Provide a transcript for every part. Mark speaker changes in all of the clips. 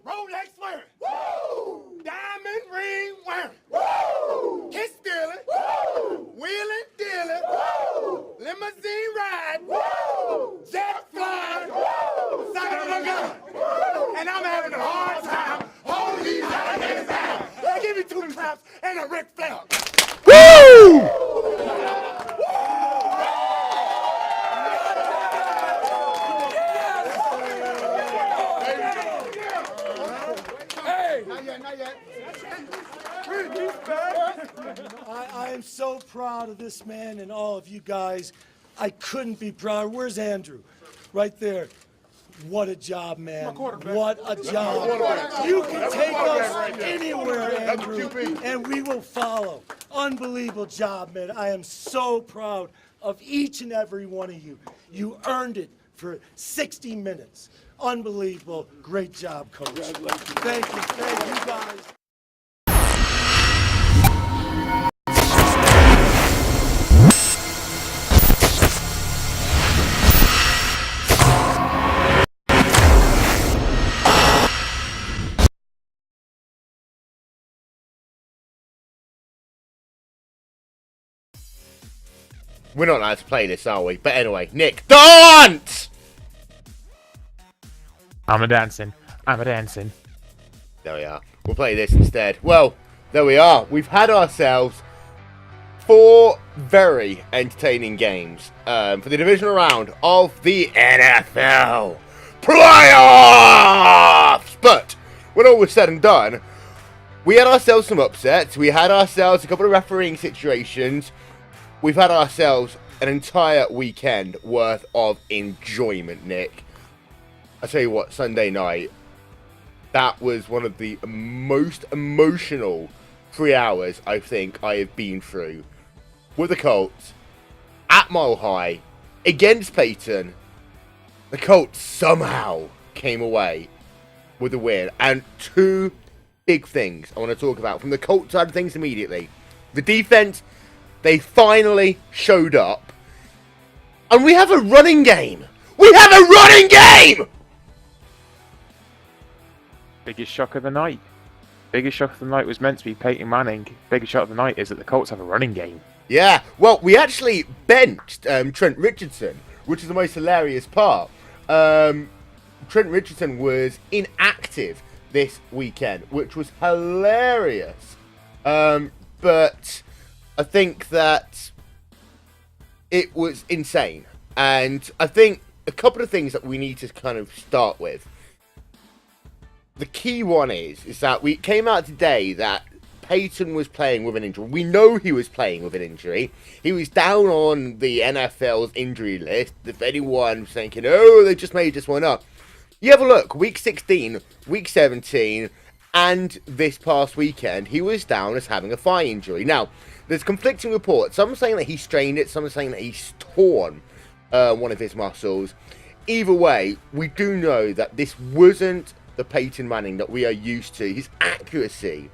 Speaker 1: Rolex wearing. Woo! Diamond ring wearing. Woo! Kiss stealing. Woo! Wheeling dealing. Woo! Limousine ride. Woo! Jet flying. Woo! Sucking on a gun. Woo! And I'm having a hard time holding these alligators down. They give me 2 claps and a Ric Flair.
Speaker 2: Woo!
Speaker 1: Not yet.
Speaker 3: I am so proud of this man and all of you guys. I couldn't be prouder. Where's Andrew? Right there. What a job, man. What a job. You can take us anywhere, Andrew, and we will follow. Unbelievable job, man. I am so proud of each and every one of you. You earned it for 60 minutes. Unbelievable. Great job, Coach. Thank you guys.
Speaker 2: We're not allowed to play this, are we? But anyway, Nick, dance!
Speaker 4: I'm a dancing.
Speaker 2: There we are. We'll play this instead. Well, there we are. We've had ourselves 4 very entertaining games for the divisional round of the NFL playoffs. But when all was said and done, we had ourselves some upsets. We had ourselves a couple of refereeing situations. We've had ourselves an entire weekend worth of enjoyment, Nick. I tell you what, Sunday night, that was one of the most emotional 3 hours I think I have been through with the Colts at Mile High against Peyton. The Colts somehow came away with a win. And 2 big things I want to talk about from the Colts side of things immediately. The defense, they finally showed up. And we have a running game. We have a running game!
Speaker 4: Biggest shock of the night. Biggest shock of the night was meant to be Peyton Manning. Biggest shock of the night is that the Colts have a running game.
Speaker 2: Yeah, well, we actually benched Trent Richardson, which is the most hilarious part. Trent Richardson was inactive this weekend, which was hilarious. But I think that it was insane. And I think a couple of things that we need to kind of start with. The key one is that we came out today that Peyton was playing with an injury. We know he was playing with an injury. He was down on the NFL's injury list. If anyone's thinking, oh, they just made this one up. You have a look. Week 16, Week 17, and this past weekend, he was down as having a thigh injury. Now, there's conflicting reports. Some are saying that he strained it. Some are saying that he's torn one of his muscles. Either way, we do know that this wasn't the Peyton Manning that we are used to. His accuracy,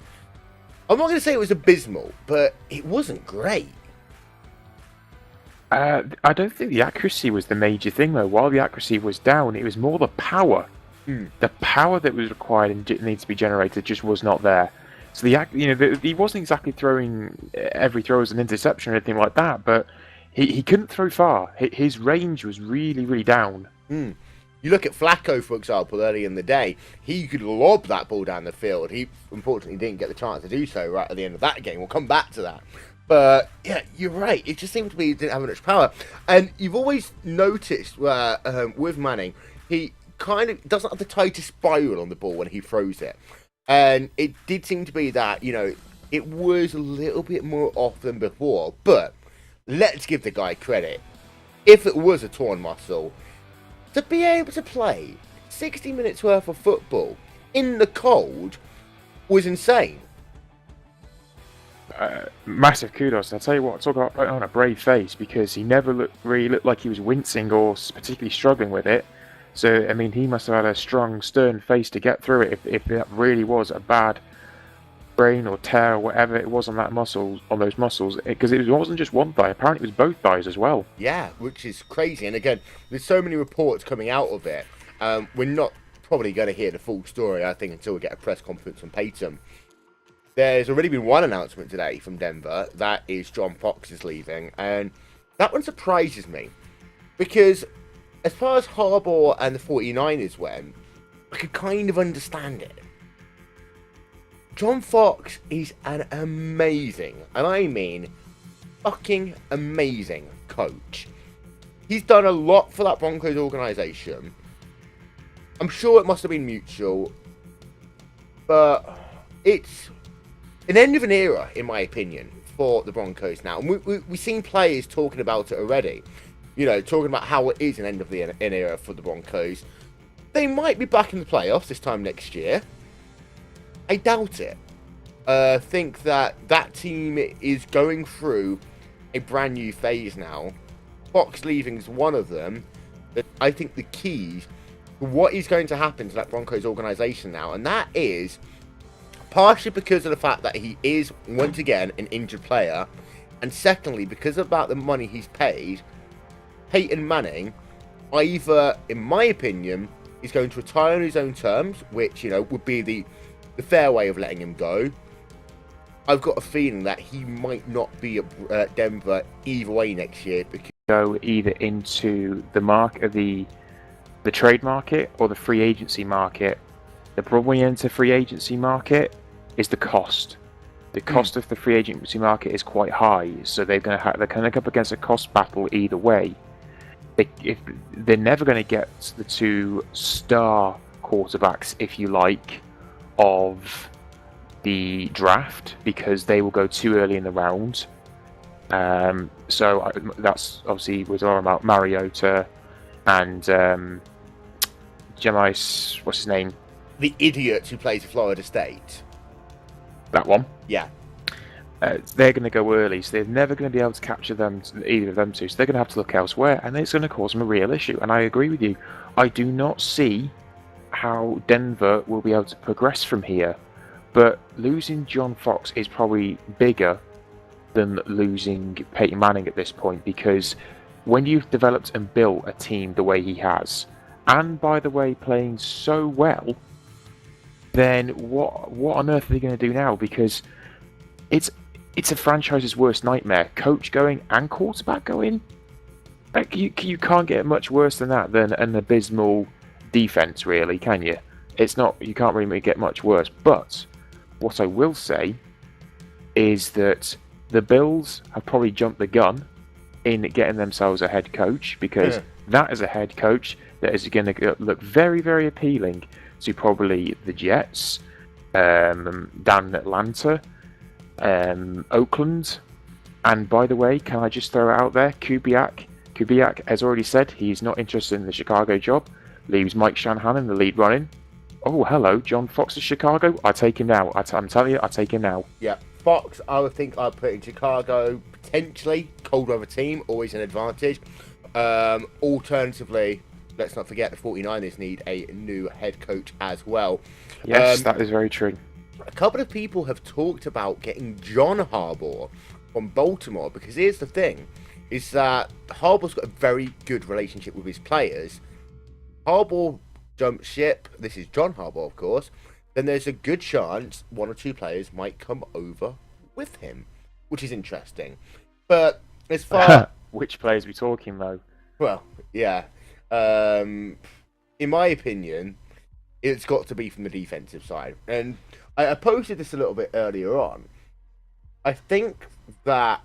Speaker 2: I'm not going to say it was abysmal, but it wasn't great.
Speaker 4: I don't think the accuracy was the major thing, though. While the accuracy was down, it was more the power. The power that was required and needs to be generated just was not there. So he wasn't exactly throwing every throw as an interception or anything like that, but he couldn't throw far. His range was really, really down.
Speaker 2: You look at Flacco, for example, early in the day. He could lob that ball down the field. He, unfortunately, didn't get the chance to do so right at the end of that game. We'll come back to that. But, yeah, you're right. It just seemed to be he didn't have much power. And you've always noticed with Manning, he kind of doesn't have the tightest spiral on the ball when he throws it. And it did seem to be that, it was a little bit more off than before. But let's give the guy credit. If it was a torn muscle, to be able to play 60 minutes worth of football in the cold was insane.
Speaker 4: Massive kudos. I'll tell you what, talk about putting on a brave face, because he never really looked like he was wincing or particularly struggling with it. So, I mean, he must have had a strong, stern face to get through it if that really was a bad sprain or tear or whatever it was on that muscle, on those muscles, because it wasn't just one thigh. Apparently, it was both thighs as well.
Speaker 2: Yeah, which is crazy. And again, there's so many reports coming out of it. We're not probably going to hear the full story, I think, until we get a press conference from Peyton. There's already been one announcement today from Denver. That is John Fox is leaving. And that one surprises me. Because as far as Harbaugh and the 49ers went, I could kind of understand it. John Fox is an amazing, and I mean fucking amazing coach. He's done a lot for that Broncos organization. I'm sure it must have been mutual, but it's an end of an era, in my opinion, for the Broncos now. And we've seen players talking about it already. You know, talking about how it is an end of an era for the Broncos. They might be back in the playoffs this time next year. I doubt it. I think that team is going through a brand new phase now. Fox leaving is one of them. But I think the keys to what is going to happen to that Broncos organization now, and that is partially because of the fact that he is, once again, an injured player, and secondly, because about the money he's paid, Peyton Manning, either, in my opinion, is going to retire on his own terms, which, you know, would be the fair way of letting him go. I've got a feeling that he might not be at Denver either way next year. Because
Speaker 4: go either into the trade market or the free agency market. The problem when you enter free agency market is the cost. The cost of the free agency market is quite high, so they're going to come up against a cost battle either way. They're never going to get the two star quarterbacks, if you like, of the draft, because they will go too early in the round. So that's obviously we're talking about Mariota and Jemais, what's his name?
Speaker 2: the idiot who plays for Florida State.
Speaker 4: That one.
Speaker 2: Yeah.
Speaker 4: They're going to go early, so they're never going to be able to capture them, either of them two. So they're going to have to look elsewhere, and it's going to cause them a real issue. And I agree with you. I do not see how Denver will be able to progress from here. But losing John Fox is probably bigger than losing Peyton Manning at this point, because when you've developed and built a team the way he has, and by the way, playing so well, then what on earth are they going to do now? Because it's a franchise's worst nightmare. Coach going and quarterback going. Like you can't get much worse than that than an abysmal defense, really, can you? It's not. You can't really get much worse. But what I will say is that the Bills have probably jumped the gun in getting themselves a head coach, because that is a head coach that is going to look very, very appealing to probably the Jets, down in Atlanta, Oakland, and by the way, can I just throw it out there, Kubiak has already said he's not interested in the Chicago job, leaves Mike Shanahan in the lead running. Oh, hello, John Fox of Chicago. I take him now. I'm telling you, I take him now.
Speaker 2: Yeah, Fox, I would think I'd put in Chicago, potentially. Cold weather team, always an advantage. Alternatively, let's not forget the 49ers need a new head coach as well.
Speaker 4: Yes, that is very true.
Speaker 2: A couple of people have talked about getting John Harbaugh from Baltimore, because here's the thing, is that Harbaugh's got a very good relationship with his players. Harbaugh jump ship, this is John Harbaugh, of course, then there's a good chance one or two players might come over with him, which is interesting. But as far...
Speaker 4: Which players are we talking, though?
Speaker 2: Well, yeah. In my opinion, it's got to be from the defensive side. And I posted this a little bit earlier on. I think that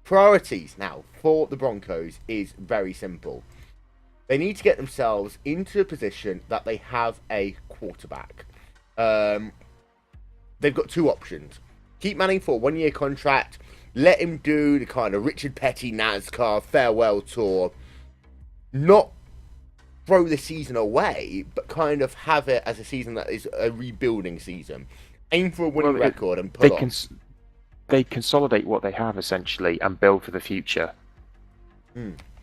Speaker 2: priorities now for the Broncos is very simple. They need to get themselves into a position that they have a quarterback. They've got two options. Keep Manning for a one-year contract. Let him do the kind of Richard Petty NASCAR farewell tour. Not throw the season away, but kind of have it as a season that is a rebuilding season. Aim for a winning record and pull on.
Speaker 4: They consolidate what they have, essentially, and build for the future.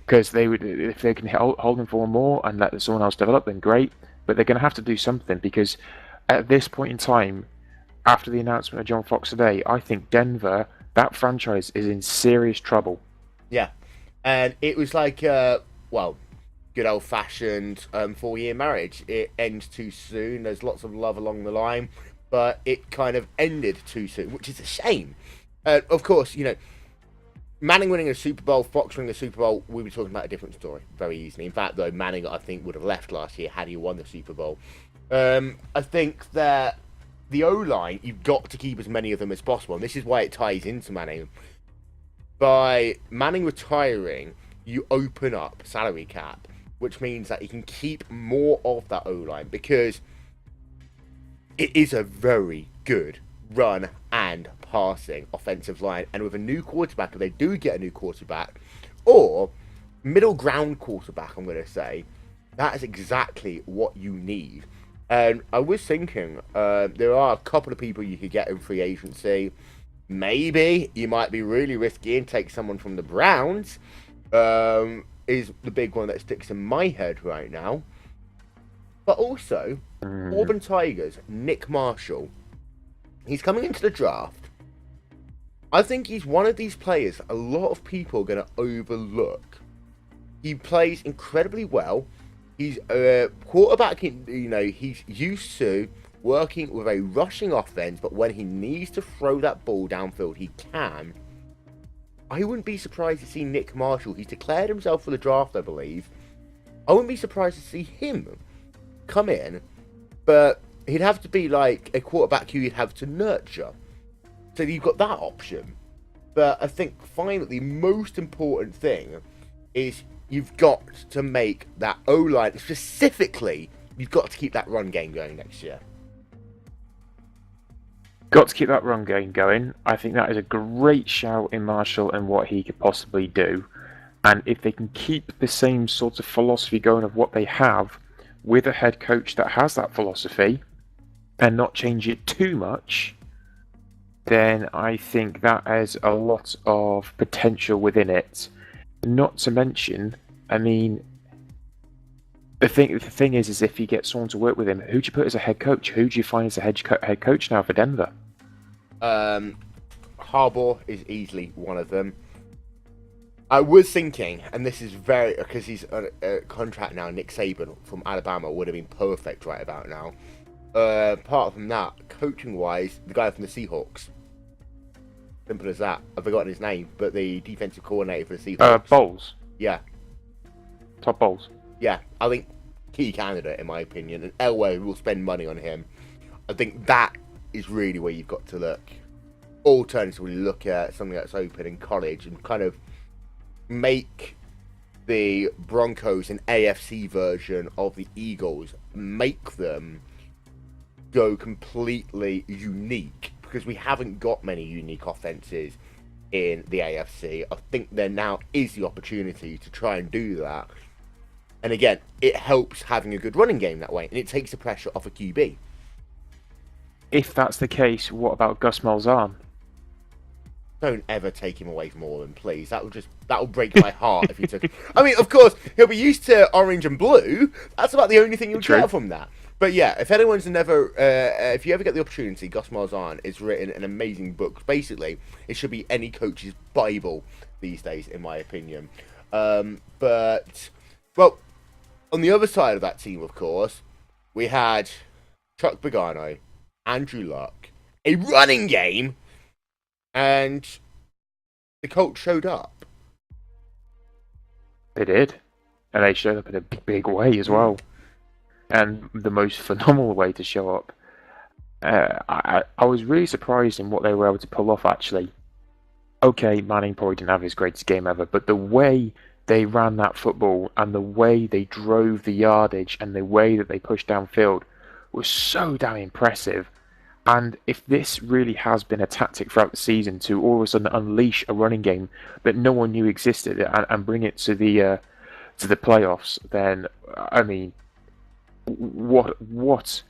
Speaker 4: Because they would, if they can hold him for one more and let someone else develop, then great. But they're going to have to do something, because at this point in time, after the announcement of John Fox today, I think Denver, that franchise, is in serious trouble.
Speaker 2: Yeah. And it was like, well, good old-fashioned 4-year marriage. It ends too soon. There's lots of love along the line, but it kind of ended too soon, which is a shame. Of course, Manning winning a Super Bowl, Fox winning a Super Bowl, we'd be talking about a different story very easily. In fact, though, Manning, I think, would have left last year had he won the Super Bowl. I think that the O-line, you've got to keep as many of them as possible, and this is why it ties into Manning. By Manning retiring, you open up salary cap, which means that you can keep more of that O-line, because it is a very good run and passing offensive line. And with a new quarterback, if they do get a new quarterback, or middle ground quarterback, I'm going to say, that is exactly what you need. And I was thinking, there are a couple of people you could get in free agency. Maybe you might be really risky and take someone from the Browns, is the big one that sticks in my head right now. But also, Auburn Tigers, Nick Marshall. He's coming into the draft. I think he's one of these players a lot of people are going to overlook. He plays incredibly well. He's a quarterback, he's used to working with a rushing offense, but when he needs to throw that ball downfield, he can. I wouldn't be surprised to see Nick Marshall. He's declared himself for the draft, I believe. I wouldn't be surprised to see him come in, but he'd have to be like a quarterback who you'd have to nurture. So you've got that option. But I think finally the most important thing is you've got to make that O-line, specifically, you've got to keep that run game going next year.
Speaker 4: Got to keep that run game going. I think that is a great shout in Marshall and what he could possibly do. And if they can keep the same sort of philosophy going of what they have with a head coach that has that philosophy and not change it too much, then I think that has a lot of potential within it. Not to mention, I mean, the thing is if you get someone to work with him, who do you put as a head coach? Who do you find as a head coach now for Denver?
Speaker 2: Harbaugh is easily one of them. I was thinking, and this is because he's on a contract now, Nick Saban from Alabama would have been perfect right about now. Apart from that, coaching-wise, the guy from the Seahawks. Simple as that. I've forgotten his name, but the defensive coordinator for the Seahawks.
Speaker 4: Bowles.
Speaker 2: Yeah.
Speaker 4: Todd Bowles.
Speaker 2: Yeah, I think key candidate in my opinion, and Elway will spend money on him. I think that is really where you've got to look. Alternatively, look at something that's open in college and kind of make the Broncos an AFC version of the Eagles. Make them go completely unique, because we haven't got many unique offenses in the AFC. I think there now is the opportunity to try and do that. And again, it helps having a good running game that way, and it takes the pressure off a QB.
Speaker 4: If that's the case, what about Gus Malzahn?
Speaker 2: Don't ever take him away from Auburn, please. That'll break my heart if you took. I mean, of course, he'll be used to orange and blue. That's about the only thing you'll get from that. But yeah, if you ever get the opportunity, Gus Malzahn has written an amazing book. Basically, it should be any coach's Bible these days, in my opinion. But well, on the other side of that team, of course, we had Chuck Pagano, Andrew Luck, a running game, and the Colts showed up.
Speaker 4: They did. And they showed up in a big way as well. And the most phenomenal way to show up. I was really surprised in what they were able to pull off, actually. Okay, Manning probably didn't have his greatest game ever, but the way they ran that football and the way they drove the yardage and the way that they pushed downfield was so damn impressive. And if this really has been a tactic throughout the season to all of a sudden unleash a running game that no one knew existed and bring it to the playoffs, then I mean, what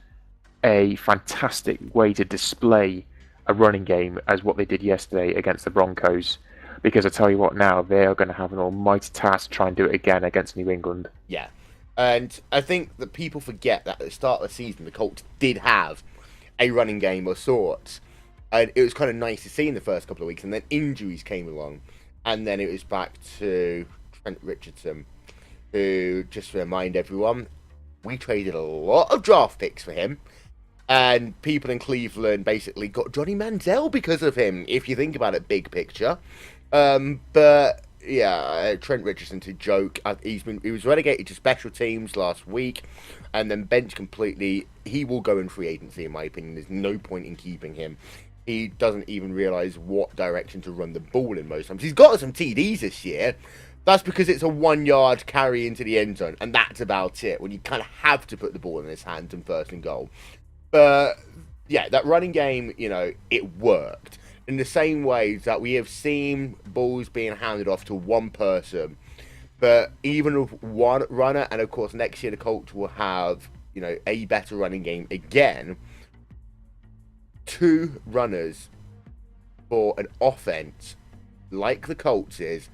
Speaker 4: a fantastic way to display a running game as what they did yesterday against the Broncos. Because I tell you what, now they are going to have an almighty task to try and do it again against New England.
Speaker 2: Yeah, and I think that people forget that at the start of the season, the Colts did have a running game of sorts, and it was kind of nice to see in the first couple of weeks, and then injuries came along, and then it was back to Trent Richardson, who, just to remind everyone, we traded a lot of draft picks for him. And people in Cleveland basically got Johnny Manziel because of him, if you think about it, big picture. But yeah, Trent Richardson, to joke, he was relegated to special teams last week, and then benched completely. He will go in free agency, in my opinion. There's no point in keeping him. He doesn't even realise what direction to run the ball in most times. He's got some TDs this year. That's because it's a 1-yard carry into the end zone, and that's about it, when you kind of have to put the ball in his hands and first and goal. But yeah, that running game, it worked. In the same way that we have seen balls being handed off to one person, but even with one runner, and of course next year the Colts will have, a better running game again, 2 runners for an offense like the Colts is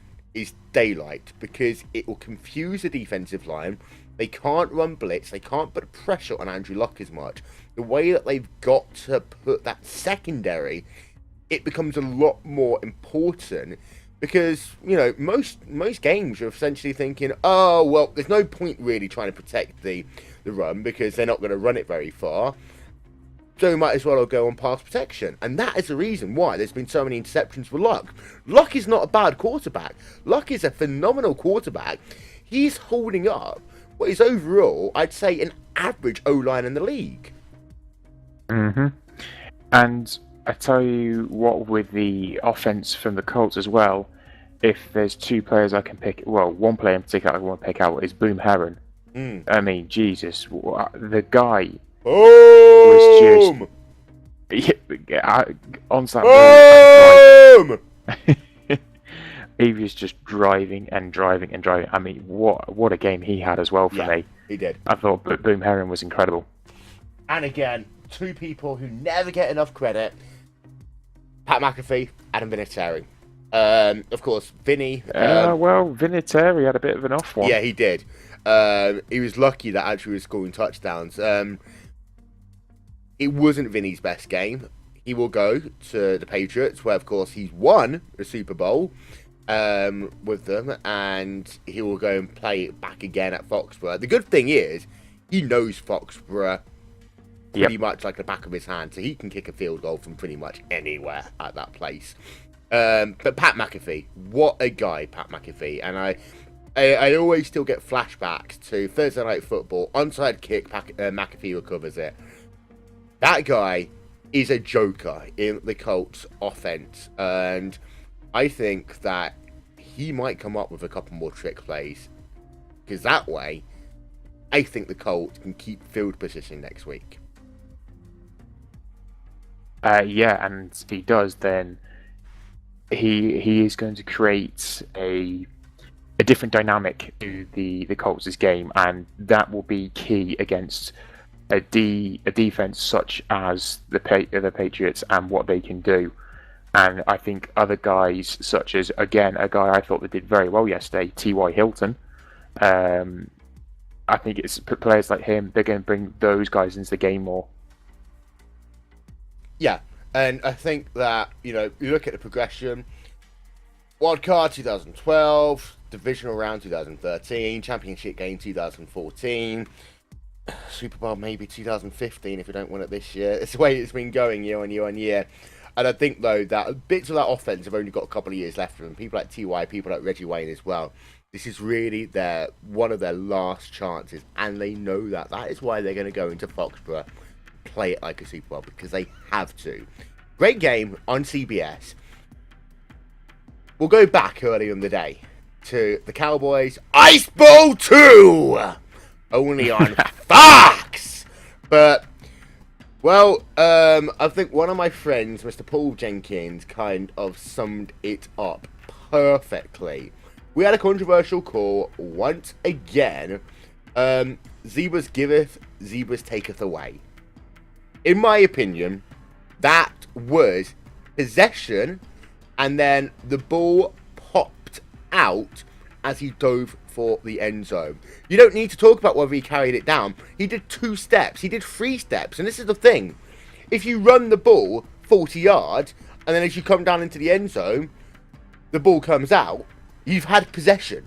Speaker 2: daylight, because it will confuse the defensive line. They can't run blitz. They can't put pressure on Andrew Luck as much. The way that they've got to put that secondary, it becomes a lot more important, because, most games you're essentially thinking, oh, well, there's no point really trying to protect the run, because they're not going to run it very far. So we might as well go on pass protection. And that is the reason why there's been so many interceptions for Luck. Luck is not a bad quarterback. Luck is a phenomenal quarterback. He's holding up what is overall, I'd say, an average O-line in the league.
Speaker 4: Mm-hmm. And I tell you what, with the offense from the Colts as well, if there's 2 players I can pick, well, one player in particular I want to pick out is Boom Herron. I mean, Jesus, the guy was just on that. He was just driving and driving and driving. I mean, what a game he had as well for me.
Speaker 2: He did.
Speaker 4: I thought Boom Herron was incredible.
Speaker 2: And again, 2 people who never get enough credit: Pat McAfee, Adam Vinatieri. Of course, Vinny.
Speaker 4: Vinatieri had a bit of an off one.
Speaker 2: Yeah, he did. He was lucky that actually was scoring touchdowns. It wasn't Vinny's best game. He will go to the Patriots, where, of course, he's won the Super Bowl with them, and he will go and play it back again at Foxborough. The good thing is, he knows Foxborough pretty much like the back of his hand, so he can kick a field goal from pretty much anywhere at that place. But Pat McAfee, what a guy, Pat McAfee. And I always still get flashbacks to Thursday Night Football, onside kick, McAfee recovers it. That guy is a joker in the Colts offense, and I think that he might come up with a couple more trick plays, because that way I think the Colts can keep field position next week.
Speaker 4: And if he does, then he is going to create a different dynamic to the Colts' game, and that will be key against a defense such as the Patriots and what they can do. And I think other guys, such as, again, a guy I thought that did very well yesterday, T.Y. Hilton. I think it's players like him, they're going to bring those guys into the game more.
Speaker 2: Yeah, and I think that, you look at the progression. Wildcard 2012, Divisional round 2013, Championship game 2014, Super Bowl maybe 2015 if we don't win it this year. It's the way it's been going year on year on year. And I think, though, that bits of that offense have only got a couple of years left for them. People like T.Y., people like Reggie Wayne as well. This is really one of their last chances, and they know that. That is why they're going to go into Foxborough, play it like a Super Bowl, because they have to. Great game on CBS. We'll go back earlier in the day to the Cowboys Ice Bowl 2, only on Fox. But, well, I think one of my friends, Mr. Paul Jenkins, kind of summed it up perfectly. We had a controversial call once again. Zebras giveth, Zebras taketh away. In my opinion, that was possession, and then the ball popped out as he dove for the end zone. You don't need to talk about whether he carried it down. He did 2 steps. He did 3 steps. And this is the thing. If you run the ball 40 yards, and then as you come down into the end zone, the ball comes out, you've had possession.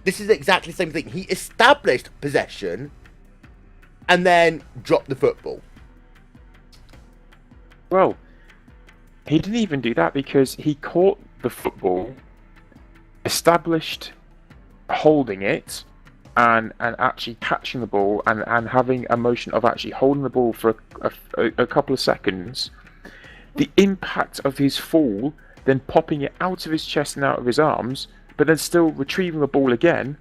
Speaker 2: this is exactly the same thing. He established possession and then dropped the football.
Speaker 4: Well, he didn't even do that because he caught the football, established holding it, and actually catching the ball and having a motion of actually holding the ball for a couple of seconds. The impact of his fall, then popping it out of his chest and out of his arms, but then still retrieving the ball again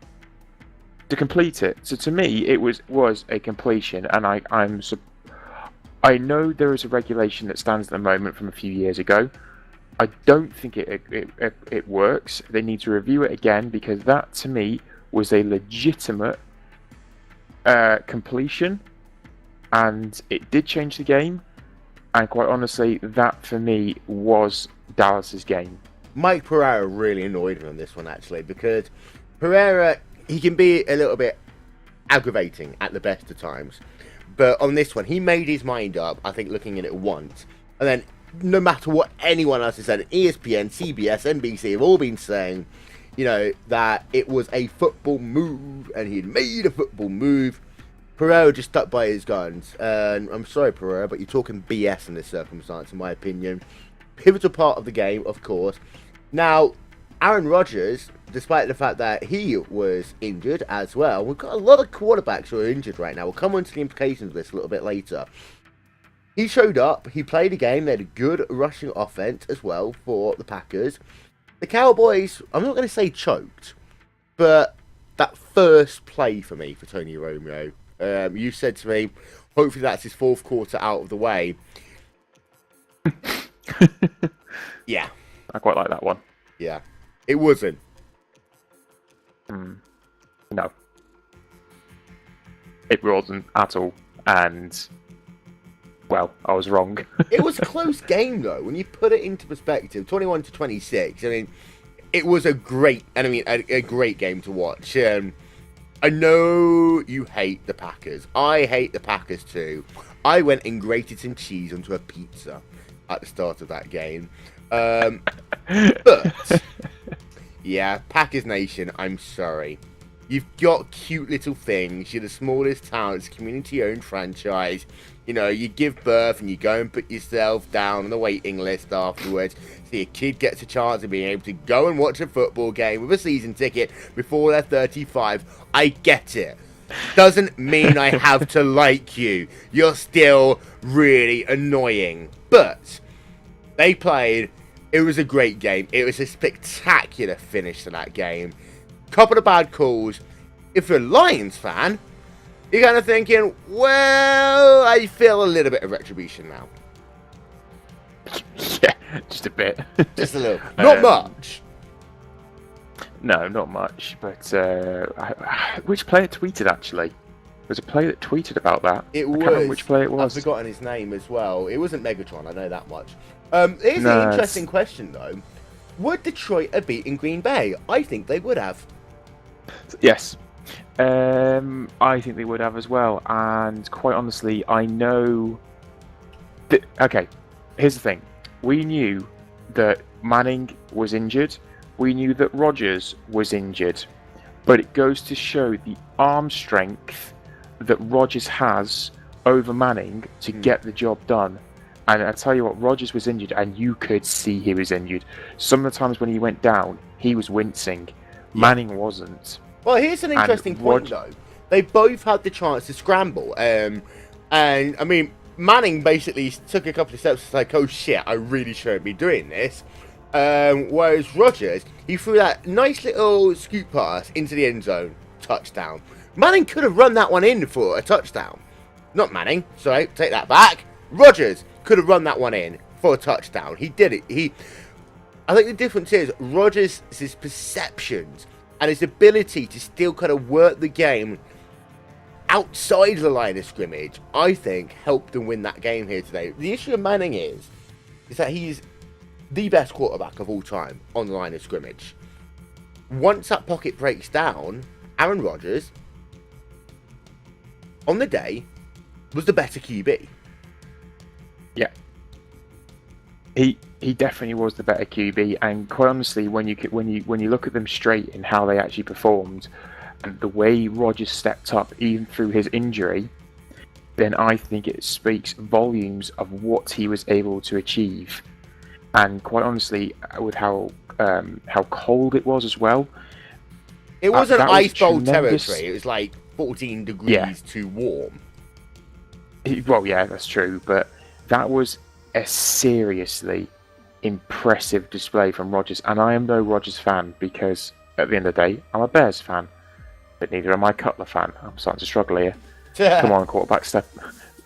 Speaker 4: to complete it. So to me, it was a completion, and I know there is a regulation that stands at the moment from a few years ago. I don't think it works. They need to review it again, because that to me was a legitimate completion, and it did change the game. And quite honestly, that for me was Dallas's game.
Speaker 2: Mike Pereira really annoyed me on this one, actually, because Pereira, he can be a little bit aggravating at the best of times. But on this one, he made his mind up, I think, looking at it once. And then, no matter what anyone else has said, ESPN, CBS, NBC have all been saying, you know, that it was a football move, and he had made a football move. Pereira just stuck by his guns. And I'm sorry, Pereira, but you're talking BS in this circumstance, in my opinion. Pivotal part of the game, of course. Now, Aaron Rodgers, despite the fact that he was injured as well, we've got a lot of quarterbacks who are injured right now. We'll come on to the implications of this a little bit later. He showed up, he played a game, they had a good rushing offense as well for the Packers. The Cowboys, I'm not going to say choked, but that first play for me, for Tony Romo, you said to me, hopefully that's his fourth quarter out of the way. Yeah.
Speaker 4: I quite like that one.
Speaker 2: Yeah. It wasn't.
Speaker 4: No. It wasn't at all. And, well, I was wrong.
Speaker 2: It was a close game, though. When you put it into perspective, 21-26, I mean, it was a great game to watch. I know you hate the Packers. I hate the Packers too. I went and grated some cheese onto a pizza at the start of that game. But, yeah, Packers Nation, I'm sorry. You've got cute little things. You're the smallest town. It's a community-owned franchise. You know, you give birth and you go and put yourself down on the waiting list afterwards. So your kid gets a chance of being able to go and watch a football game with a season ticket before they're 35. I get it. Doesn't mean I have to like you. You're still really annoying. But they played. It was a great game. It was a spectacular finish to that game. Couple of bad calls. If you're a Lions fan, you're kind of thinking, well, I feel a little bit of retribution now.
Speaker 4: Yeah, just a bit.
Speaker 2: Just a little. Not much.
Speaker 4: No, not much. But which player tweeted, actually? There was a player that tweeted about that.
Speaker 2: It
Speaker 4: I can't remember
Speaker 2: was.
Speaker 4: which player it was.
Speaker 2: I've forgotten his name as well. It wasn't Megatron, I know that much. Here's an interesting question, though. Would Detroit have beaten Green Bay? I think they would have.
Speaker 4: Yes. I think they would have as well. And quite honestly, I know... Okay, here's the thing. We knew that Manning was injured. We knew that Rodgers was injured. But it goes to show the arm strength that Rodgers has over Manning to get the job done. And I tell you what, Rodgers was injured, and you could see he was injured. Some of the times when he went down, he was wincing. Manning wasn't.
Speaker 2: Well, here's an interesting point, though. They both had the chance to scramble. And, I mean, Manning basically took a couple of steps like, oh shit, I really shouldn't be doing this. Whereas Rodgers, he threw that nice little scoop pass into the end zone. Touchdown. Manning could have run that one in for a touchdown. Not Manning, sorry, take that back. Rodgers could have run that one in for a touchdown. He did it. I think the difference is Rodgers' perceptions and his ability to still kind of work the game outside the line of scrimmage, I think, helped them win that game here today. The issue of Manning is that he's the best quarterback of all time on the line of scrimmage. Once that pocket breaks down, Aaron Rodgers, on the day, was the better QB.
Speaker 4: Yeah. He definitely was the better QB, and quite honestly, when you look at them straight in how they actually performed, and the way Rodgers stepped up even through his injury, then I think it speaks volumes of what he was able to achieve. And quite honestly, with how cold it was as well,
Speaker 2: It wasn't
Speaker 4: that was
Speaker 2: ice bowl
Speaker 4: tremendous.
Speaker 2: territory. It was like 14 degrees too warm.
Speaker 4: Well, yeah, that's true, but that was a seriously impressive display from Rodgers, and I am no Rodgers fan because at the end of the day, I'm a Bears fan, but neither am I Cutler fan. I'm starting to struggle here. Come on, quarterback step.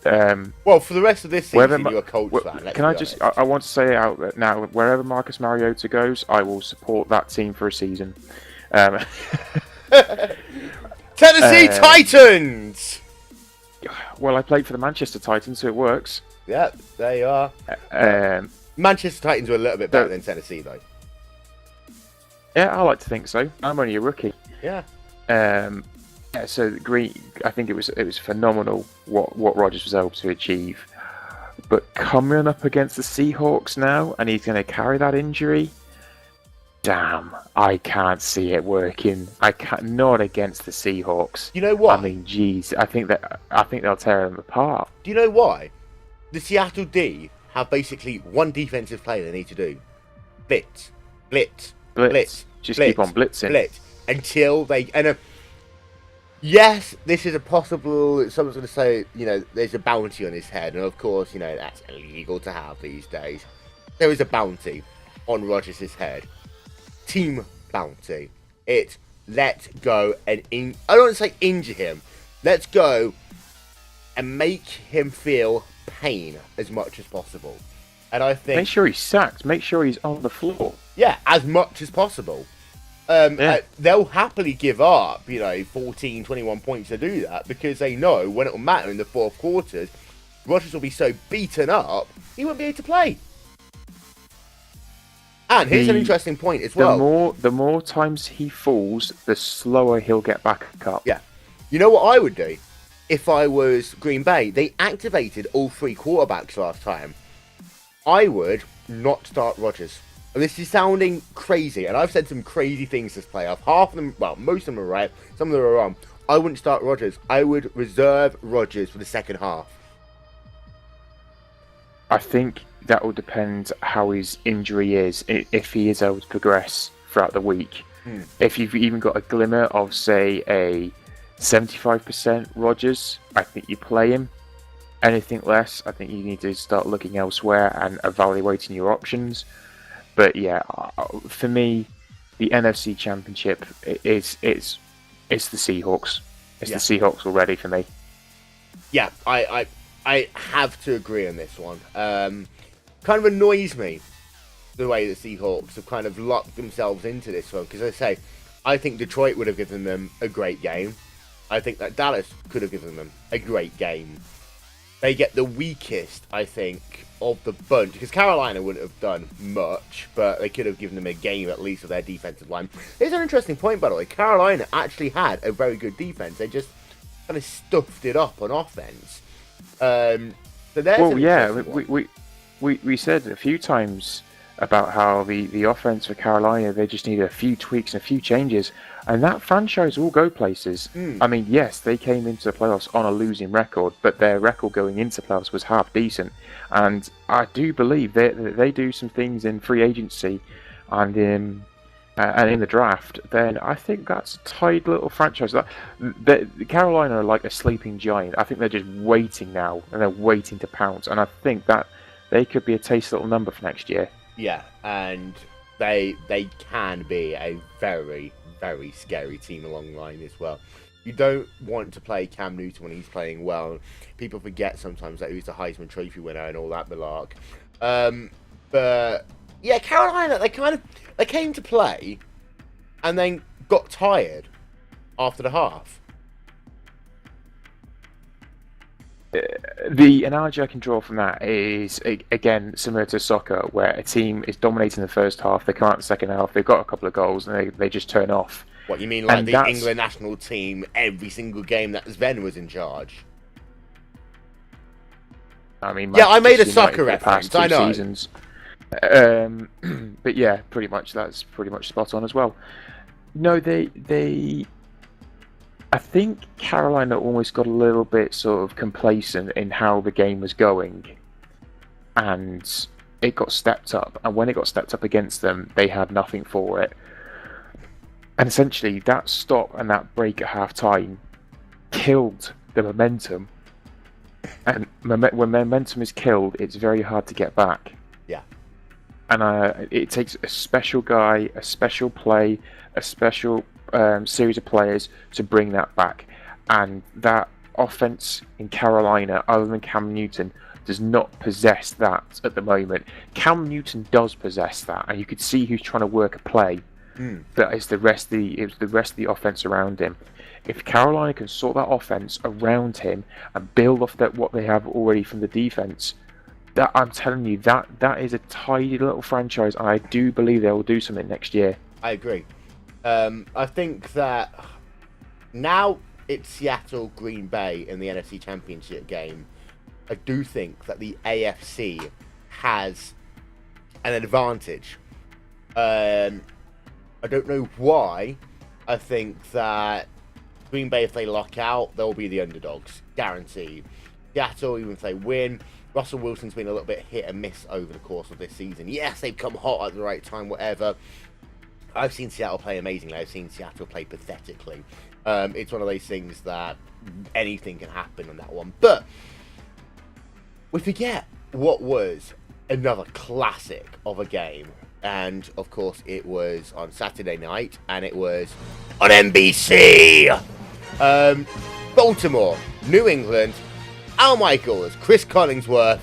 Speaker 2: Well, for the rest of this season, you're a Colts fan.
Speaker 4: Can I just? I want to say out that now, wherever Marcus Mariota goes, I will support that team for a season.
Speaker 2: Tennessee Titans.
Speaker 4: Well, I played for the Manchester Titans, so it works.
Speaker 2: Yeah, they are. Manchester Titans were a little bit better than Tennessee, though.
Speaker 4: Yeah, I like to think so. I'm only a rookie.
Speaker 2: Yeah.
Speaker 4: Yeah, so Green, I think it was phenomenal what Rodgers was able to achieve. But coming up against the Seahawks now, and he's going to carry that injury. Damn, I can't see it working. I can't, not against the Seahawks.
Speaker 2: You know what?
Speaker 4: I mean, geez, I think they'll tear them apart.
Speaker 2: Do you know why? The Seattle D have basically one defensive play they need to do: blitz, blitz, blitz.
Speaker 4: Just
Speaker 2: blitz,
Speaker 4: keep on blitzing.
Speaker 2: blitz until they. And yes, this is a possible. Someone's going to say, there's a bounty on his head, and of course, that's illegal to have these days. There is a bounty on Rodgers' head. Team bounty. It's let's go and I don't want to say injure him. Let's go and make him feel pain as much as possible. And I think
Speaker 4: make sure he's sacked. Make sure he's on the floor.
Speaker 2: Yeah, as much as possible. They'll happily give up, 14, 21 points to do that because they know when it will matter in the fourth quarters, Rodgers will be so beaten up he won't be able to play. And here's an interesting point as well.
Speaker 4: The more times he falls, the slower he'll get back up.
Speaker 2: Yeah. You know what I would do? If I was Green Bay, they activated all three quarterbacks last time. I would not start Rodgers. And this is sounding crazy, and I've said some crazy things this playoff. Half of them, well, most of them are right. Some of them are wrong. I wouldn't start Rodgers. I would reserve Rodgers for the second half.
Speaker 4: I think that will depend how his injury is, if he is able to progress throughout the week. If you've even got a glimmer of, say, a 75% Rodgers, I think you play him. Anything less, I think you need to start looking elsewhere and evaluating your options. But yeah, for me, the NFC Championship it's the Seahawks. It's the Seahawks already for me.
Speaker 2: Yeah, I have to agree on this one. Kind of annoys me the way the Seahawks have kind of locked themselves into this one. Because I think Detroit would have given them a great game. I think that Dallas could have given them a great game. They get the weakest, I think, of the bunch. Because Carolina wouldn't have done much, but they could have given them a game at least of their defensive line. Here's an interesting point, by the way. Carolina actually had a very good defense. They just kind of stuffed it up on offense. So there's
Speaker 4: we said a few times about how the offense for Carolina, they just need a few tweaks and a few changes, and that franchise will go places. I mean, yes, they came into the playoffs on a losing record, but their record going into playoffs was half decent, and I do believe they do some things in free agency and in the draft. Then I think that's a tight little franchise. Carolina are like a sleeping giant. I think they're just waiting now, and they're waiting to pounce, and I think that they could be a tasty little number for next year.
Speaker 2: Yeah, and they can be a very, very scary team along the line as well. You don't want to play Cam Newton when he's playing well. People forget sometimes that he's the Heisman Trophy winner and all that malark. But yeah, Carolina, they came to play and then got tired after the half.
Speaker 4: The analogy I can draw from that is, again, similar to soccer, where a team is dominating the first half, they come out in the second half, they've got a couple of goals, and they just turn off.
Speaker 2: What, you mean like the England national team, every single game that Sven was in charge?
Speaker 4: I mean,
Speaker 2: yeah, I made a soccer reference, I know.
Speaker 4: Seasons. But yeah, pretty much that's pretty much spot on as well. No, they I think Carolina almost got a little bit sort of complacent in how the game was going, and it got stepped up. And when it got stepped up against them, they had nothing for it. And essentially, that stop and that break at half time killed the momentum. And when momentum is killed, it's very hard to get back.
Speaker 2: Yeah.
Speaker 4: And it takes a special guy, a special play, a special series of players to bring that back. And that offense in Carolina, other than Cam Newton, does not possess that at the moment. Cam Newton does possess that, and you could see who's trying to work a play. But it's the rest of the offense around him. If Carolina can sort that offense around him and build off that what they have already from the defense, that I'm telling you, that is a tidy little franchise, and I do believe they will do something next year.
Speaker 2: I agree. I think that now it's Seattle, Green Bay in the NFC Championship game. I do think that the AFC has an advantage. I don't know why. I think that Green Bay, if they lock out, they'll be the underdogs, guaranteed. Seattle, even if they win, Russell Wilson's been a little bit hit and miss over the course of this season. Yes, they've come hot at the right time, whatever. I've seen Seattle play amazingly. I've seen Seattle play pathetically. It's one of those things that anything can happen on that one. But we forget what was another classic of a game. And, of course, it was on Saturday night, and it was on NBC. Baltimore, New England, Al Michaels, Chris Collinsworth.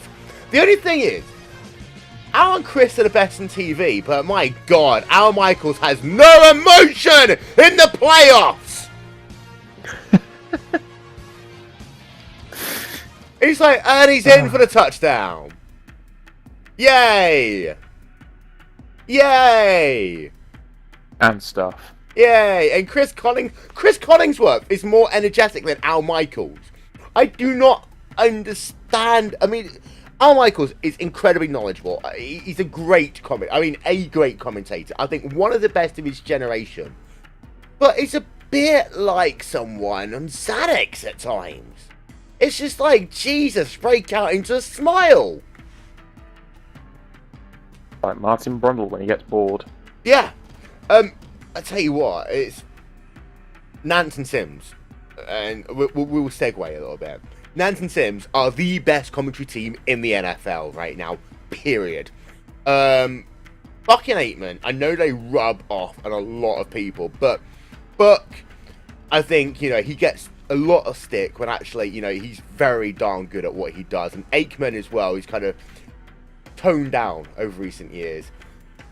Speaker 2: The only thing is, Al and Chris are the best on TV, but my God, Al Michaels has no emotion in the playoffs. He's like, and he's in for the touchdown. Yay! Yay!
Speaker 4: And stuff.
Speaker 2: Yay! And Chris Collinsworth is more energetic than Al Michaels. I do not understand. I mean, Al Michaels is incredibly knowledgeable. He's a great commentator. I think one of the best of his generation. But it's a bit like someone on Xanax at times. It's just like, Jesus, break out into a smile.
Speaker 4: Like Martin Brundle when he gets bored.
Speaker 2: Yeah. I tell you what, it's Nance and Sims. And we'll segue a little bit. Nance and Sims are the best commentary team in the NFL right now, period. Buck and Aitman, I know they rub off on a lot of people, but Buck, I think, he gets a lot of stick when actually, he's very darn good at what he does. And Aikman as well, he's kind of toned down over recent years.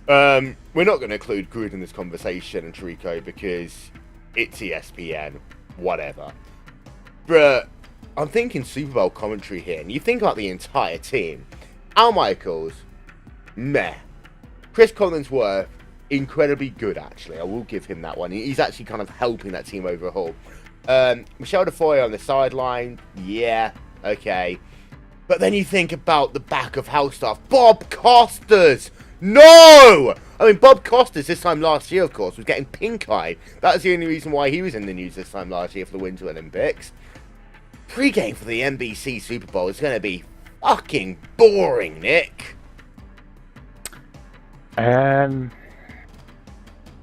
Speaker 2: We're not going to include Gruden in this conversation and Tarico because it's ESPN, whatever. But I'm thinking Super Bowl commentary here, and you think about the entire team. Al Michaels, meh. Chris Collinsworth, incredibly good, actually. I will give him that one. He's actually kind of helping that team overhaul. Michelle DeFoy on the sideline, yeah, okay. But then you think about the back of house stuff. Bob Costas! No! I mean, Bob Costas this time last year, of course, was getting pink-eyed. That was the only reason why he was in the news this time last year for the Winter Olympics. Pre-game for the NBC Super Bowl is going to be fucking boring, Nick.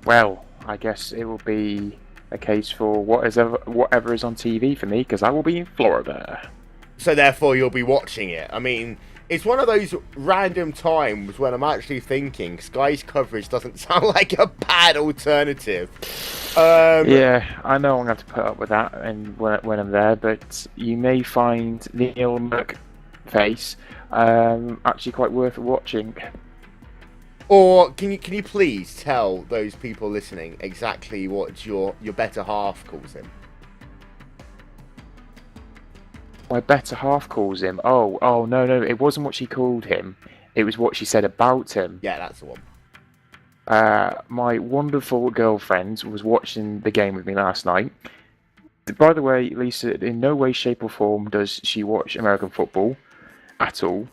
Speaker 4: Well, I guess it will be a case for whatever is on TV for me, because I will be in Florida.
Speaker 2: So therefore you'll be watching it. I mean, it's one of those random times when I'm actually thinking Sky's coverage doesn't sound like a bad alternative.
Speaker 4: Yeah, I know I'm going to have to put up with that and when I'm there, but you may find Neil McFace actually quite worth watching.
Speaker 2: Or can you please tell those people listening exactly what your better half calls him?
Speaker 4: My better half calls him. Oh, no, it wasn't what she called him. It was what she said about him.
Speaker 2: Yeah, that's the one.
Speaker 4: My wonderful girlfriend was watching the game with me last night. By the way, Lisa, in no way, shape or form does she watch American football at all.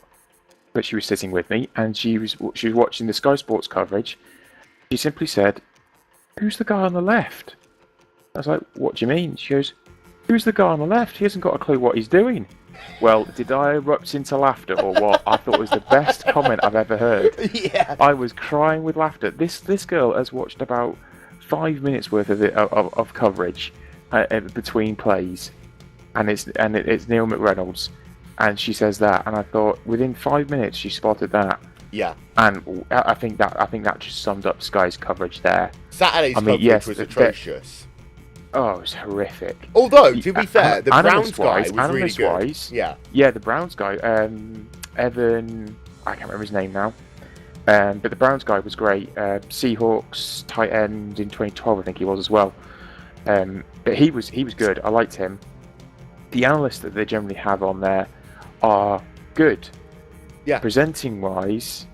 Speaker 4: but she was sitting with me, and she was watching the Sky Sports coverage. She simply said, "Who's the guy on the left?" I was like, "What do you mean?" She goes, "Who's the guy on the left? He hasn't got a clue what he's doing." Well, did I erupt into laughter or what? I thought it was the best comment I've ever heard.
Speaker 2: Yeah.
Speaker 4: I was crying with laughter. This girl has watched about 5 minutes worth of coverage between plays, and it's Neil McReynolds, and she says that, and I thought within 5 minutes she spotted that.
Speaker 2: Yeah.
Speaker 4: And I think that just summed up Sky's coverage there.
Speaker 2: Saturday's coverage was atrocious.
Speaker 4: Oh, it was horrific.
Speaker 2: Although, to be fair, the Browns guy was really good.
Speaker 4: Yeah, the Browns guy, Evan, I can't remember his name now, but the Browns guy was great. Seahawks tight end in 2012, I think he was as well. But he was good. I liked him. The analysts that they generally have on there are good.
Speaker 2: Yeah.
Speaker 4: Presenting wise,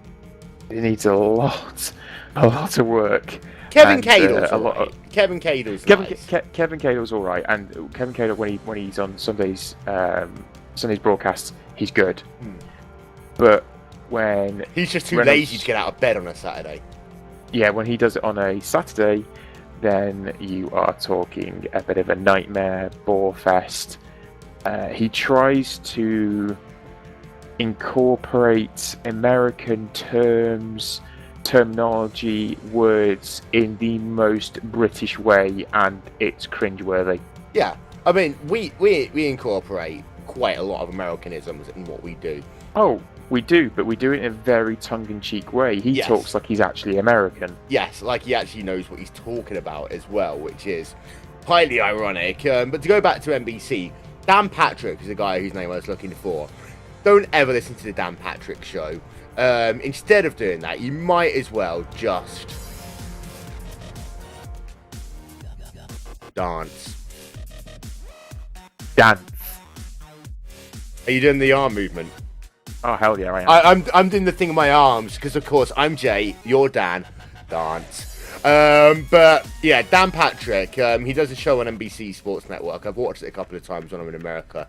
Speaker 4: it needs a lot of work.
Speaker 2: Kevin Cadle's alright. Kevin Cadle's nice.
Speaker 4: Kevin Cadle's alright, and Kevin Cadle when he's on Sunday's broadcasts, he's good. But when
Speaker 2: he's just too lazy to get out of bed on a Saturday.
Speaker 4: Yeah, when he does it on a Saturday, then you are talking a bit of a nightmare, bore fest. He tries to incorporate American terminology, words in the most British way, and it's cringeworthy.
Speaker 2: Yeah, I mean, we incorporate quite a lot of Americanisms in what we do.
Speaker 4: Oh, we do, but we do it in a very tongue-in-cheek way. He talks like he's actually American. Yes,
Speaker 2: like he actually knows what he's talking about as well, which is highly ironic. But to go back to NBC, Dan Patrick is the guy whose name I was looking for. Don't ever listen to the Dan Patrick show. Instead of doing that, you might as well just dance.
Speaker 4: Dance.
Speaker 2: Are you doing the arm movement?
Speaker 4: Oh, hell yeah, I am.
Speaker 2: I'm doing the thing with my arms, because of course I'm Jay, you're Dan. Dance. But yeah, Dan Patrick, he does a show on NBC Sports Network. I've watched it a couple of times when I'm in America.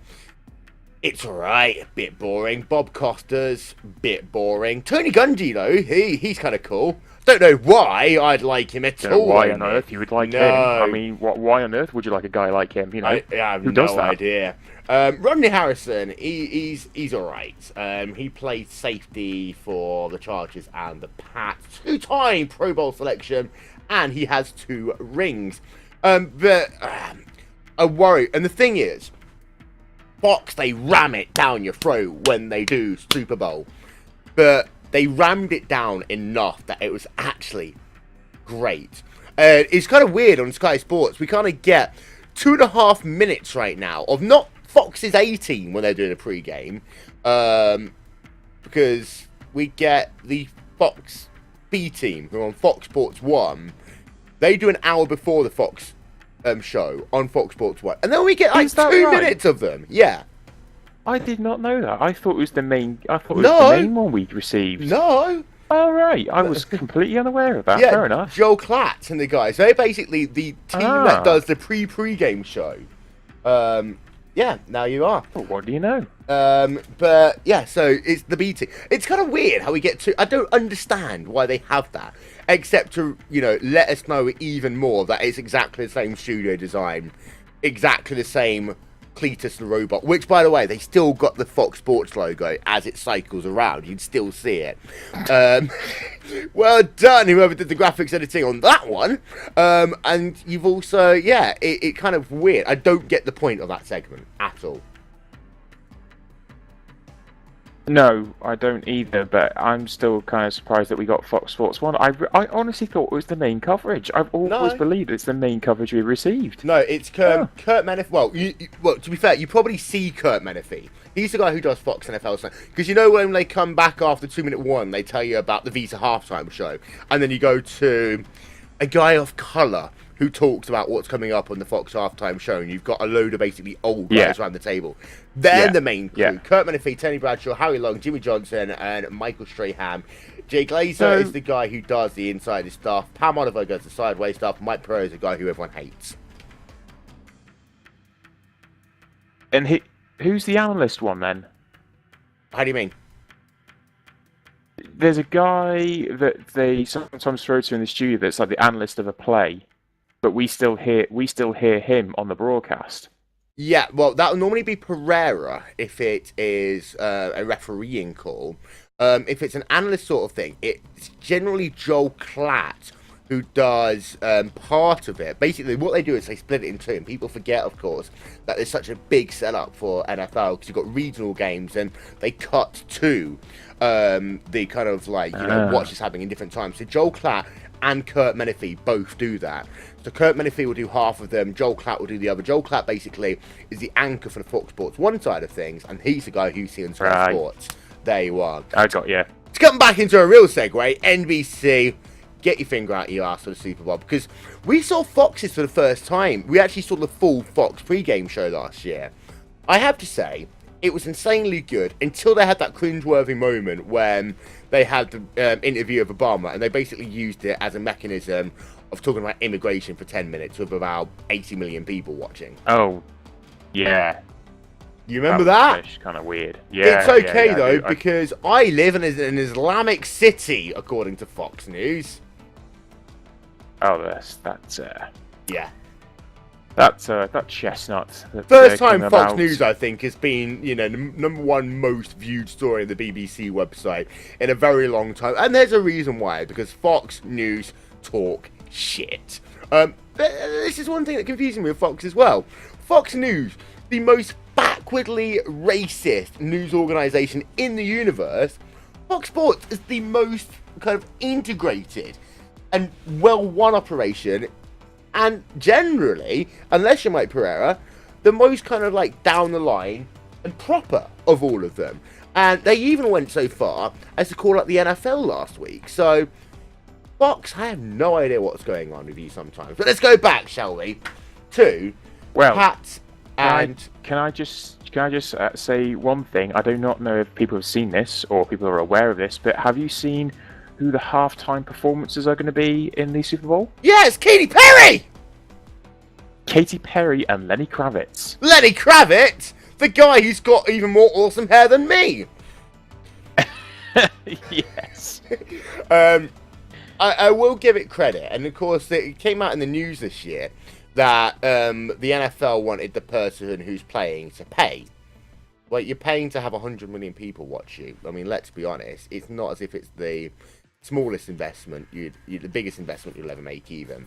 Speaker 2: It's alright, a bit boring. Bob Costas, bit boring. Tony Gundy, though, he's kind of cool. Don't know why I'd like him at all.
Speaker 4: Why on earth you would like him? I mean, why on earth would you like a guy like him? You know,
Speaker 2: I have no idea. Rodney Harrison, he's alright. He played safety for the Chargers and the Pats. 2-time Pro Bowl selection, and he has 2 rings. But I worry, and the thing is, Fox, they ram it down your throat when they do Super Bowl. But they rammed it down enough that it was actually great. It's kind of weird on Sky Sports. We kind of get 2.5 minutes right now of not Fox's A team when they're doing a pre-game. Because we get the Fox B team who are on Fox Sports 1. They do an hour before the Fox show on Fox Sports 1, and then we get like 2 minutes of them. Yeah,
Speaker 4: I did not know that. I thought it was the main. I thought it was the main one we'd received.
Speaker 2: No.
Speaker 4: All right, I was completely unaware of that. Yeah, fair enough.
Speaker 2: Joel Klatt and the guys. They're basically the team that does the pre-game show. Yeah, now you are.
Speaker 4: Well, what do you know?
Speaker 2: But yeah, so it's the B team. It's kind of weird how we get to. I don't understand why they have that, except to let us know even more that it's exactly the same studio design, exactly the same Cletus the robot. Which, by the way, they still got the Fox Sports logo as it cycles around. You'd still see it. Well done, whoever did the graphics editing on that one. And you've also, it kind of weird. I don't get the point of that segment at all.
Speaker 4: No, I don't either, but I'm still kind of surprised that we got Fox Sports 1. I honestly thought it was the main coverage. I've always believed it's the main coverage we received.
Speaker 2: No, it's Kurt Menefee. Well, to be fair, you probably see Kurt Menefee. He's the guy who does Fox NFL. Because when they come back after 2-minute warning, they tell you about the Visa halftime show. And then you go to a guy of colour who talks about what's coming up on the Fox halftime show, and you've got a load of basically old guys around the table. They're the main crew. Kurt Menefee, Tony Bradshaw, Harry Long, Jimmy Johnson, and Michael Strahan. Jay Glazer is the guy who does the insider stuff. Pam Oliver does the sideways stuff. Mike Perot is the guy who everyone hates.
Speaker 4: And who's the analyst one then?
Speaker 2: How do you mean?
Speaker 4: there's a guy that they sometimes throw to in the studio that's like the analyst of a play, but we still hear him on the broadcast.
Speaker 2: Yeah, well, that will normally be Pereira if it is a refereeing call. If it's an analyst sort of thing, it's generally Joel Klatt who does part of it. Basically, what they do is they split it in two, and people forget, of course, that there's such a big setup for NFL because you've got regional games, and they cut to the kind of like, you know, what's just happening in different times. So Joel Klatt and Kurt Menefee both do that. So Kurt Menefee will do half of them, Joel Klatt will do the other. Joel Klatt basically is the anchor for the Fox Sports 1 side of things, and he's the guy who's seeing Sky Sports. There you are.
Speaker 4: I got you.
Speaker 2: To come back into a real segue, NBC, get your finger out your ass for the Super Bowl, because we saw Foxes for the first time. We actually saw the full Fox pre-game show last year. I have to say, it was insanely good until they had that cringeworthy moment when they had the interview of Obama, and they basically used it as a mechanism of talking about immigration for 10 minutes with about 80 million people watching.
Speaker 4: Oh, yeah.
Speaker 2: You remember that?
Speaker 4: Kind of weird. Yeah.
Speaker 2: It's okay, though, because I live in an Islamic city, according to Fox News.
Speaker 4: Oh, yeah. That chestnut.
Speaker 2: First time Fox News, I think, has been, you know, the number one most viewed story on the BBC website in a very long time. And there's a reason why, because Fox News talk shit. This is one thing that confuses me with Fox as well. Fox News, the most backwardly racist news organisation in the universe. Fox Sports is the most kind of integrated and well-run operation, and generally, unless you're Mike Pereira, the most kind of like down the line and proper of all of them. And they even went so far as to call up the NFL last week. So, Fox, I have no idea what's going on with you sometimes. But let's go back, shall we, to Pat and...
Speaker 4: Can I just say one thing? I do not know if people have seen this or people are aware of this, but have you seen who the halftime performances are going to be in the Super Bowl?
Speaker 2: Yes, Katy Perry!
Speaker 4: Katy Perry and Lenny Kravitz.
Speaker 2: Lenny Kravitz? The guy who's got even more awesome hair than me.
Speaker 4: Yes.
Speaker 2: I will give it credit, and of course it came out in the news this year that the NFL wanted the person who's playing to pay. Well, you're paying to have 100 million people watch you. I mean, let's be honest. It's not as if it's the smallest investment, the biggest investment you'll ever make even.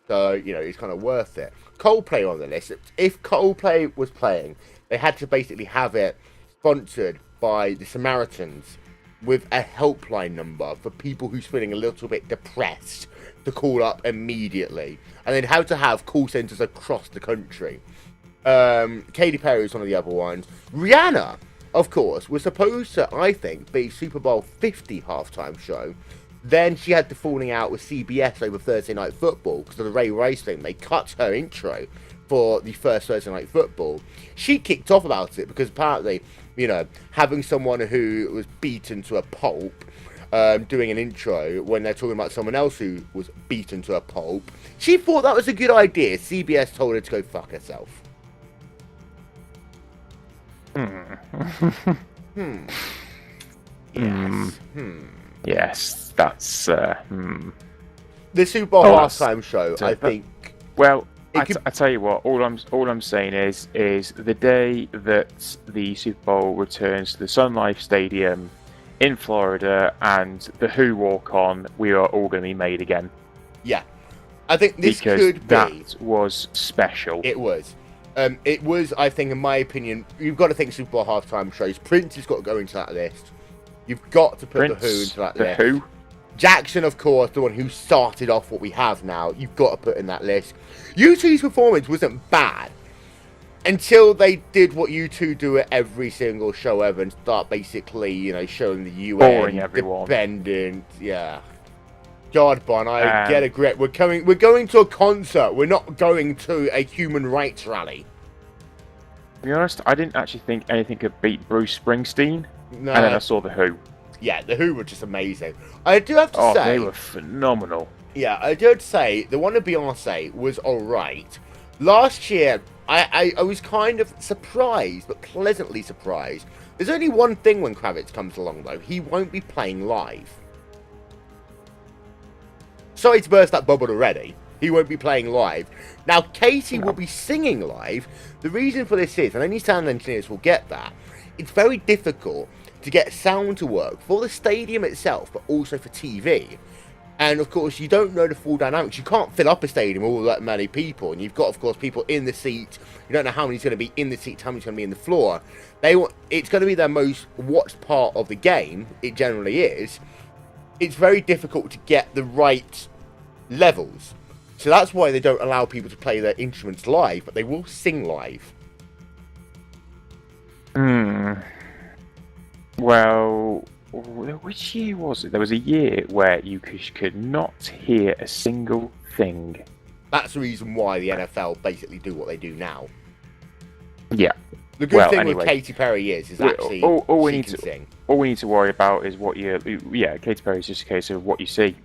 Speaker 2: So, you know, it's kind of worth it. Coldplay on the list. If Coldplay was playing, they had to basically have it sponsored by the Samaritans with a helpline number for people who's feeling a little bit depressed to call up immediately. And then how to have call centres across the country. Katy Perry was one of the other ones. Rihanna, of course, was supposed to, I think, be Super Bowl 50 halftime show. Then she had the falling out with CBS over Thursday Night Football because of the Ray Rice thing. They cut her intro for the first Thursday Night Football. She kicked off about it because apparently, you know, having someone who was beaten to a pulp doing an intro when they're talking about someone else who was beaten to a pulp, she thought that was a good idea. CBS told her to go fuck herself.
Speaker 4: Yes, that's
Speaker 2: the Super Bowl halftime show. I think.
Speaker 4: Well, I tell you what. All I'm saying is the day that the Super Bowl returns to the Sun Life Stadium in Florida and the Who walk on, we are all going to be made again.
Speaker 2: Yeah, I think this could be.
Speaker 4: That was special.
Speaker 2: It was. It was, I think, in my opinion, you've got to think Super Bowl halftime shows. Prince has got to go into that list. You've got to put the Who into that list.
Speaker 4: Who?
Speaker 2: Jackson, of course, the one who started off what we have now. You've got to put in that list. U2's performance wasn't bad until they did what U2 do at every single show ever and start basically, you know, showing the UN dependent. Yeah. God, Bon, I get a grip. We're going to a concert. We're not going to a human rights rally.
Speaker 4: To be honest, I didn't actually think anything could beat Bruce Springsteen.
Speaker 2: No.
Speaker 4: And then I saw the Who.
Speaker 2: Yeah, the Who were just amazing. I do have to say,
Speaker 4: they were phenomenal.
Speaker 2: Yeah, I do have to say the one of Beyonce was alright. Last year, I was kind of surprised, but pleasantly surprised. There's only one thing when Kravitz comes along, though. He won't be playing live. Sorry to burst that bubble already. He won't be playing live. Now, Katie will be singing live. The reason for this is, and any sound engineers will get that, it's very difficult to get sound to work for the stadium itself, but also for TV. And, of course, you don't know the full dynamics. You can't fill up a stadium with all that many people. And you've got, of course, people in the seat. You don't know how many's going to be in the seats, how many's going to be in the floor. It's going to be their most watched part of the game. It generally is. It's very difficult to get the right levels. So that's why they don't allow people to play their instruments live, but they will sing live.
Speaker 4: Well, which year was it? There was a year where you could not hear a single thing.
Speaker 2: That's the reason why the NFL basically do what they do now.
Speaker 4: Yeah.
Speaker 2: The good thing with Katy Perry is actually
Speaker 4: all we
Speaker 2: she
Speaker 4: need
Speaker 2: can
Speaker 4: to
Speaker 2: sing.
Speaker 4: All we need to worry about is what you. Yeah, Katy Perry is just a case of what you see.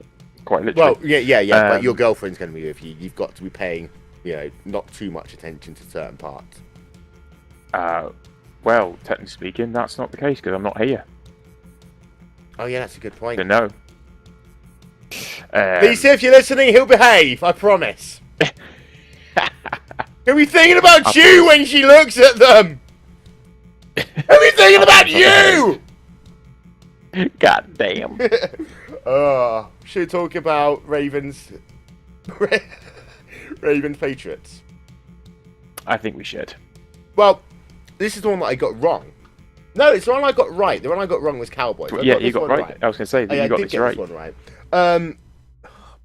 Speaker 4: Quite literally.
Speaker 2: Well, yeah. But your girlfriend's going to be with you. You've got to be paying, not too much attention to certain parts.
Speaker 4: Well, technically speaking, that's not the case because I'm not here.
Speaker 2: Oh yeah, that's a good point.
Speaker 4: So no.
Speaker 2: Lisa, if you're listening, he'll behave. I promise. He'll be thinking about you when she looks at them. He'll be thinking about you.
Speaker 4: God damn.
Speaker 2: Should we talk about Ravens Patriots?
Speaker 4: I think we should.
Speaker 2: Well, this is the one that I got wrong. No, it's the one I got right. The one I got wrong was Cowboys.
Speaker 4: Yeah, you got right. I was going to say that you got this right.
Speaker 2: This one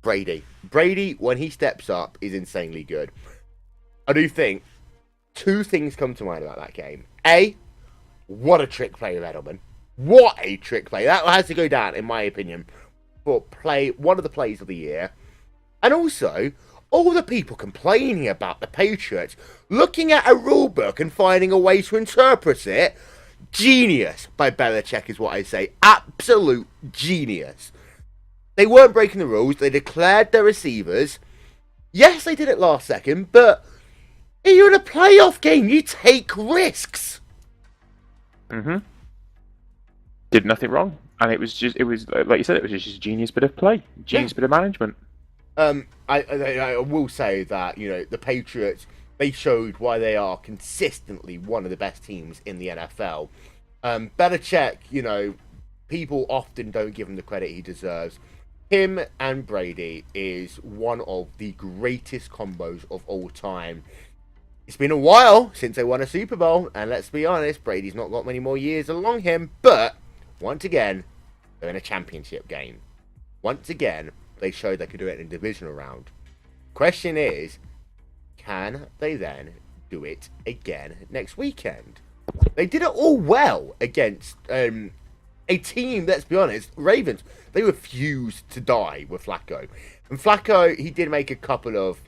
Speaker 2: right. Brady, when he steps up, is insanely good. I do think two things come to mind about that game. A, what a trick play of Edelman. What a trick play. That has to go down, in my opinion, for one of the plays of the year. And also, all the people complaining about the Patriots looking at a rule book and finding a way to interpret it. Genius by Belichick is what I say. Absolute genius. They weren't breaking the rules. They declared their receivers. Yes, they did it last second, but you're in a playoff game. You take risks.
Speaker 4: Mm-hmm. Did nothing wrong. And it was like you said, it was just a genius bit of play. Genius bit of management.
Speaker 2: I will say that, the Patriots, they showed why they are consistently one of the best teams in the NFL. Belichick, people often don't give him the credit he deserves. Him and Brady is one of the greatest combos of all time. It's been a while since they won a Super Bowl, and let's be honest, Brady's not got many more years along him, but once again, they're in a championship game. Once again, they showed they could do it in a divisional round. Question is, can they then do it again next weekend? They did it all well against a team, let's be honest, Ravens. They refused to die with Flacco. And Flacco, he did make a couple of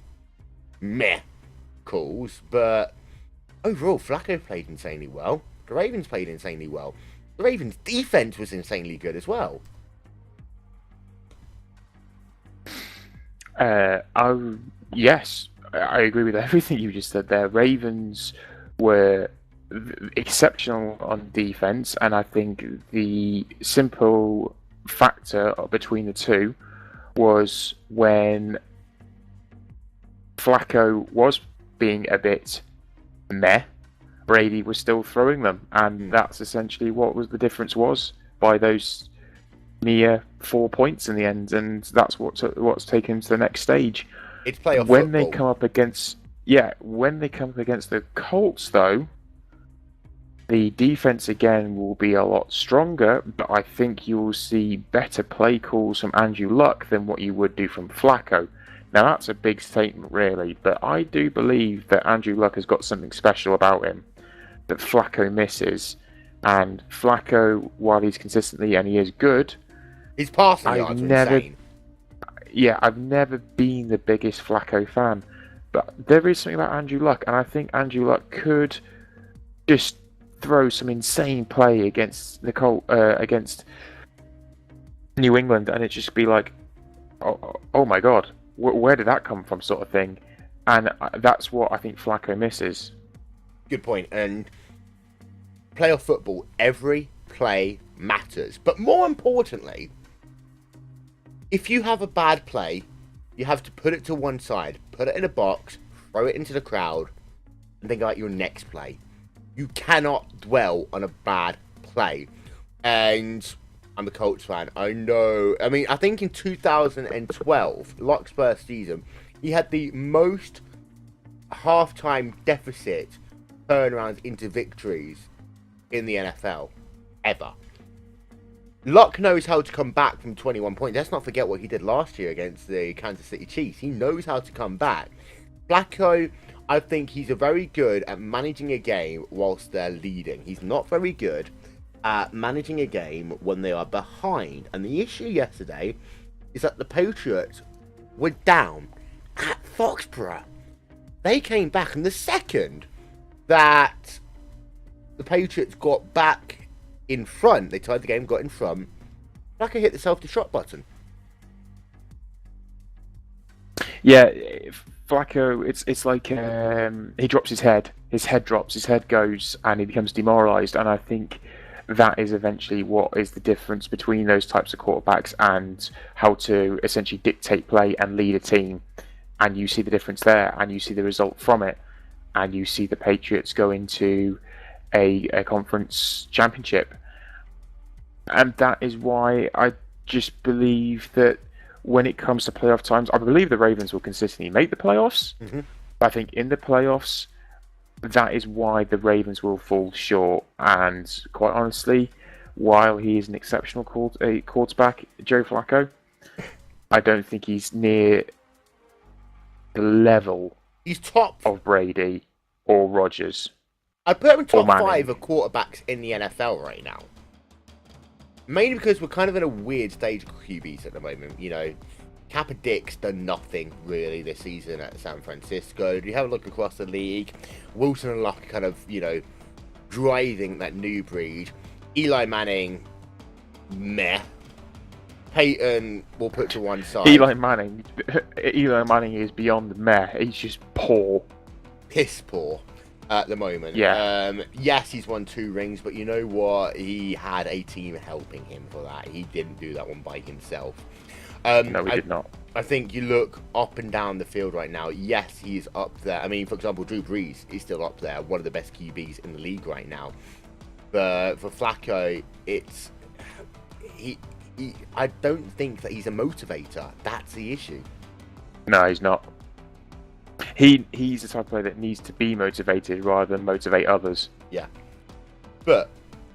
Speaker 2: meh calls, but overall, Flacco played insanely well. The Ravens played insanely well. The Ravens' defense was insanely good as well.
Speaker 4: Yes, I agree with everything you just said there. Ravens were exceptional on defense, and I think the simple factor between the two was when Flacco was being a bit meh, Brady was still throwing them, and that's essentially what was the difference was by those mere 4 points in the end, and that's what's taken him to the next stage.
Speaker 2: It's playoff
Speaker 4: when
Speaker 2: football.
Speaker 4: they come up against the Colts, though, the defense again will be a lot stronger, but I think you'll see better play calls from Andrew Luck than what you would do from Flacco. Now that's a big statement, really, but I do believe that Andrew Luck has got something special about him that Flacco misses. And Flacco, while he's consistently and he is good,
Speaker 2: his passing yards are insane.
Speaker 4: Yeah, I've never been the biggest Flacco fan, but there is something about Andrew Luck, and I think Andrew Luck could just throw some insane play against against New England, and it just be like, oh my god, where did that come from, sort of thing. And that's what I think Flacco misses.
Speaker 2: Good point. And playoff football, every play matters. But more importantly, if you have a bad play, you have to put it to one side, put it in a box, throw it into the crowd, and think about your next play. You cannot dwell on a bad play. And I'm a Colts fan. I know. I mean, I think in 2012, Locke's first season, he had the most halftime deficit turnarounds into victories in the NFL ever. Luck knows how to come back from 21 points. Let's not forget what he did last year against the Kansas City Chiefs. He knows how to come back. Flacco, I think he's very good at managing a game whilst they're leading. He's not very good at managing a game when they are behind. And the issue yesterday is that the Patriots were down at Foxborough. They came back, and the second that the Patriots got back in front, they tied the game, got in front, Flacco hit the self-destruct button.
Speaker 4: Yeah, Flacco, it's like he drops his head drops, his head goes, and he becomes demoralised. And I think that is eventually what is the difference between those types of quarterbacks and how to essentially dictate play and lead a team. And you see the difference there, and you see the result from it, and you see the Patriots go into a conference championship. And that is why I just believe that when it comes to playoff times, I believe the Ravens will consistently make the playoffs.
Speaker 2: Mm-hmm.
Speaker 4: But I think in the playoffs, that is why the Ravens will fall short. And quite honestly, while he is an exceptional quarterback, Joe Flacco, I don't think he's near the level
Speaker 2: He's top
Speaker 4: of Brady or Rodgers.
Speaker 2: I'd put him in top
Speaker 4: Manning.
Speaker 2: 5 of quarterbacks in the NFL right now. Mainly because we're kind of in a weird stage of QBs at the moment. You know, Kaepernick's done nothing really this season at San Francisco. You have a look across the league. Wilson and Luck kind of, you know, driving that new breed. Eli Manning, meh. Peyton will put to one side.
Speaker 4: Eli Manning is beyond meh. He's just poor.
Speaker 2: Piss poor at the moment.
Speaker 4: Yeah.
Speaker 2: Yes, he's won 2 rings, but you know what? He had a team helping him for that. He didn't do that one by himself.
Speaker 4: No, he did not.
Speaker 2: I think you look up and down the field right now. Yes, he's up there. I mean, for example, Drew Brees is still up there, one of the best QBs in the league right now. But for Flacco, it's I don't think that he's a motivator. That's the issue.
Speaker 4: No, he's not. He's the type of player that needs to be motivated rather than motivate others.
Speaker 2: Yeah. But,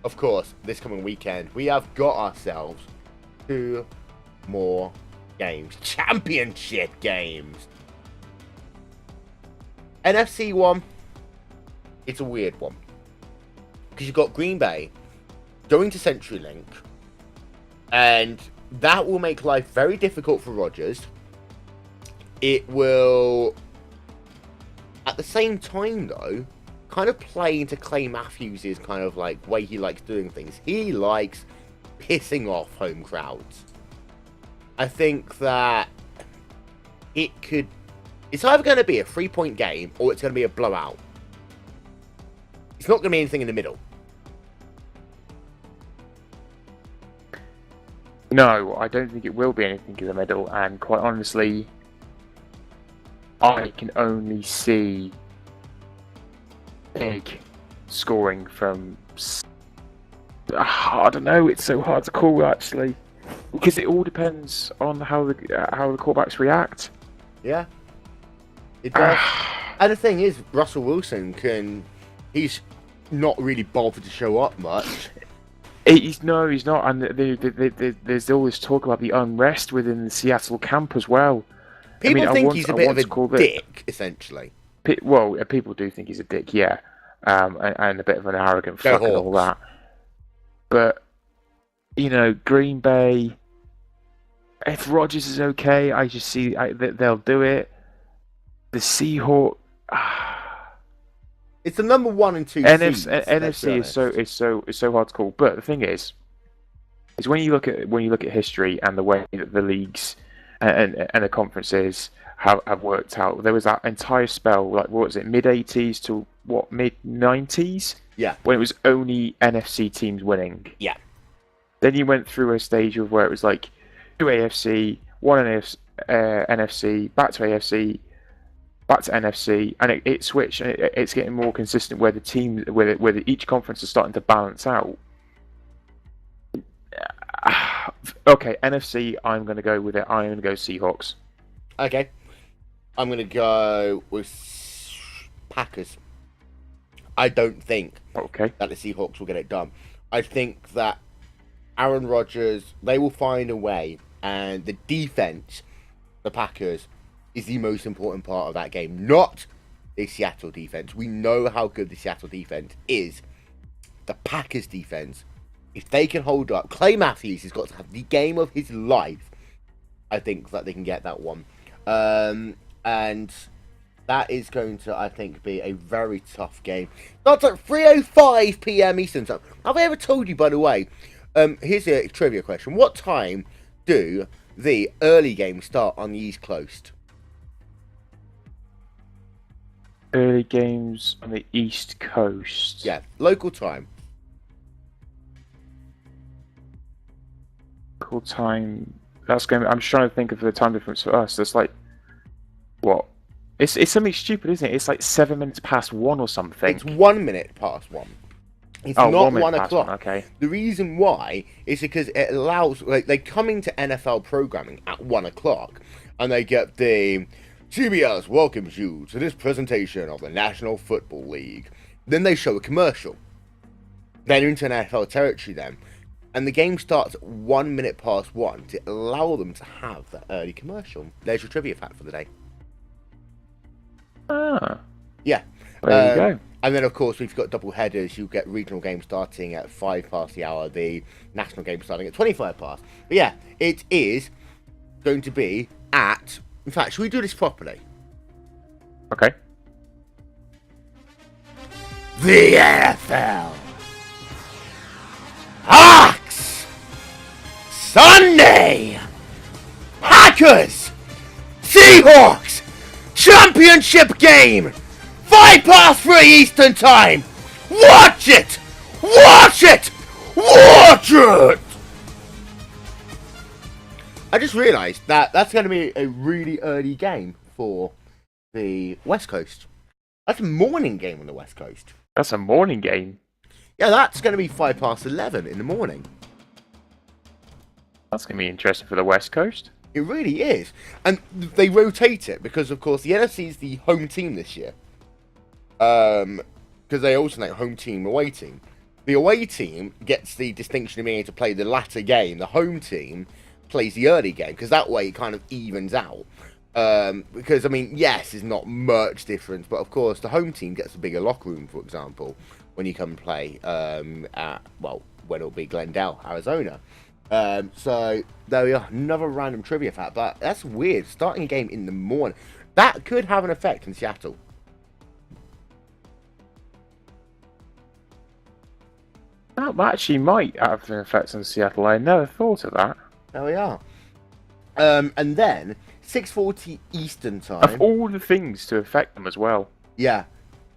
Speaker 2: of course, this coming weekend, we have got ourselves 2 more games. Championship games. NFC one, it's a weird one. Because you've got Green Bay going to CenturyLink. And that will make life very difficult for Rodgers. It will, at the same time though, kind of play into Clay Matthews' kind of like way he likes doing things. He likes pissing off home crowds. I think that it's either going to be a 3-point game or it's going to be a blowout. It's not going to be anything in the middle.
Speaker 4: No, I don't think it will be anything in the middle, and quite honestly, I can only see big scoring from... I don't know, it's so hard to call actually, because it all depends on how the quarterbacks react.
Speaker 2: Yeah, it does. And the thing is, Russell Wilson he's not really bothered to show up much.
Speaker 4: He's not, and there's all this talk about the unrest within the Seattle camp as well.
Speaker 2: People think he's a bit of a dick, essentially.
Speaker 4: People do think he's a dick, yeah, and a bit of an arrogant fuck and all that. But, you know, Green Bay, if Rodgers is okay, I just see that they'll do it. The Seahawks...
Speaker 2: It's the number 1 and 2 seeds.
Speaker 4: NFC is so hard to call. But the thing is when you look at history and the way that the leagues and the conferences have worked out. There was that entire spell, like what was it, mid 80s to what, mid 90s,
Speaker 2: Yeah.
Speaker 4: when it was only NFC teams winning.
Speaker 2: Yeah.
Speaker 4: Then you went through a stage of where it was like 2 AFC, 1 NFC, back to AFC, back to NFC, and it switched. And it's getting more consistent where the teams, where each conference is starting to balance out. Okay, NFC, I'm going to go with it. I'm going to go Seahawks.
Speaker 2: Okay. I'm going to go with Packers. I don't think that the Seahawks will get it done. I think that Aaron Rodgers, they will find a way, and the defense, the Packers, is the most important part of that game, not the Seattle defense. We know how good the Seattle defense is. The Packers defense, if they can hold up, Clay Matthews has got to have the game of his life. I think that they can get that one. And that is going to, I think, be a very tough game. That's at 3:05 p.m. Eastern Time. Have I ever told you, by the way, here's a trivia question. What time do the early games start on the East Coast?
Speaker 4: Early games on the East Coast.
Speaker 2: Yeah, local time.
Speaker 4: Local time. That's going. I'm trying to think of the time difference for us. That's like, what? It's something stupid, isn't it? It's like 7 minutes past 1 or something.
Speaker 2: It's 1 minute past 1. It's not 1 o'clock.
Speaker 4: Okay.
Speaker 2: The reason why is because it allows, like, they come into NFL programming at 1 o'clock, and they get the CBS welcomes you to this presentation of the National Football League. Then they show a commercial. They're into NFL territory then. And the game starts at 1 minute past 1 to allow them to have that early commercial. There's your trivia fact for the day.
Speaker 4: Ah.
Speaker 2: Yeah.
Speaker 4: There you go.
Speaker 2: And then, of course, we've got double headers. You get regional games starting at 5 past the hour, the national game starting at 25 past. But yeah, it is going to be at... In fact, should we do this properly?
Speaker 4: Okay.
Speaker 2: The NFL. Hawks. Sunday. Packers. Seahawks. Championship game. 5 past 3 Eastern Time. Watch it. Watch it. Watch it. I just realised that that's going to be a really early game for the West Coast. That's a morning game on the West Coast.
Speaker 4: That's a morning game.
Speaker 2: Yeah, that's going to be 5 past 11 in the morning.
Speaker 4: That's going to be interesting for the West Coast.
Speaker 2: It really is. And they rotate it because, of course, the NFC is the home team this year. Because they alternate home team, away team. The away team gets the distinction of being able to play the latter game. The home team plays the early game because that way it kind of evens out. Because, I mean, yes, there's not much difference. But, of course, the home team gets a bigger locker room, for example, when you come and play at, well, when it'll be Glendale, Arizona. So there we are, another random trivia fact, but that's weird, starting a game in the morning. That could have an effect in Seattle.
Speaker 4: That actually might have an effect on Seattle. I never thought of that.
Speaker 2: There we are. And then 6:40 Eastern Time.
Speaker 4: Of all the things to affect them as well.
Speaker 2: Yeah,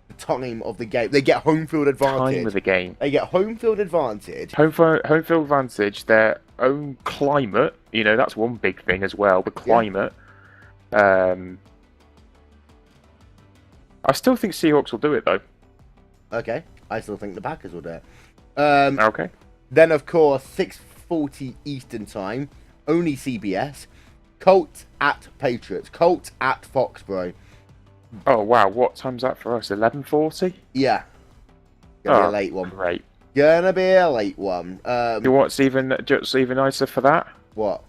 Speaker 2: the time of the game. They get home field advantage.
Speaker 4: Time of the game.
Speaker 2: They get home field advantage.
Speaker 4: Home field advantage, their own climate. You know, that's one big thing as well. The climate. Yeah. I still think Seahawks will do it though.
Speaker 2: Okay, I still think the Packers will do it.
Speaker 4: Okay.
Speaker 2: Then, of course, 6:40 Eastern Time. Only CBS. Colts at Patriots. Colts at Foxborough.
Speaker 4: Oh wow, what time's that for us? 11:40?
Speaker 2: Yeah. Gonna be a late one.
Speaker 4: Great.
Speaker 2: Gonna be a late one.
Speaker 4: You know what's even nicer for that?
Speaker 2: What?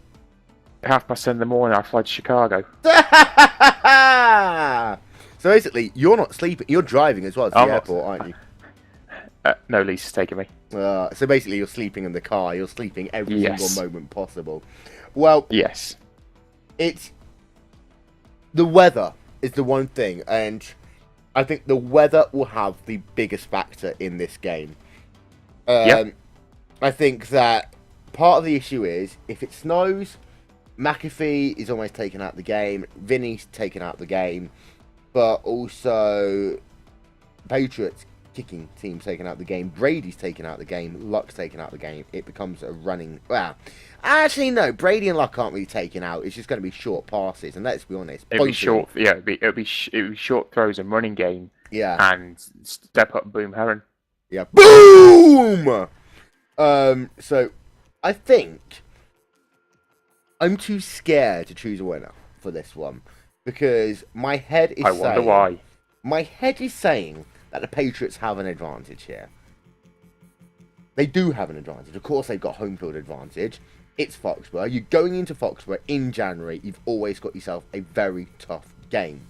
Speaker 4: 10:30 in the morning, I fly to Chicago.
Speaker 2: So basically, you're not sleeping. You're driving as well to the airport, aren't you?
Speaker 4: No, Lisa's taking me.
Speaker 2: So basically, you're sleeping in the car. You're sleeping every
Speaker 4: Yes.
Speaker 2: single moment possible. Well,
Speaker 4: Yes.
Speaker 2: it's the weather is the one thing, and I think the weather will have the biggest factor in this game.
Speaker 4: Yep.
Speaker 2: I think that part of the issue is if it snows, McAfee is almost taken out of the game. Vinny's taken out of the game. But also, Patriots kicking team taken out of the game. Brady's taken out of the game. Luck's taken out of the game. It becomes a running... Well, actually, no. Brady and Luck aren't really taken out. It's just going to be short passes. And let's be honest.
Speaker 4: It'll be short. Yeah, it'll be short throws and running game.
Speaker 2: Yeah.
Speaker 4: And step up, boom, Heron.
Speaker 2: Yeah. Boom! So, I think I'm too scared to choose a winner for this one. Because my head is saying... I wonder why. My head is saying that the Patriots have an advantage here. They do have an advantage. Of course, they've got home field advantage. It's Foxborough. You're going into Foxborough in January. You've always got yourself a very tough game.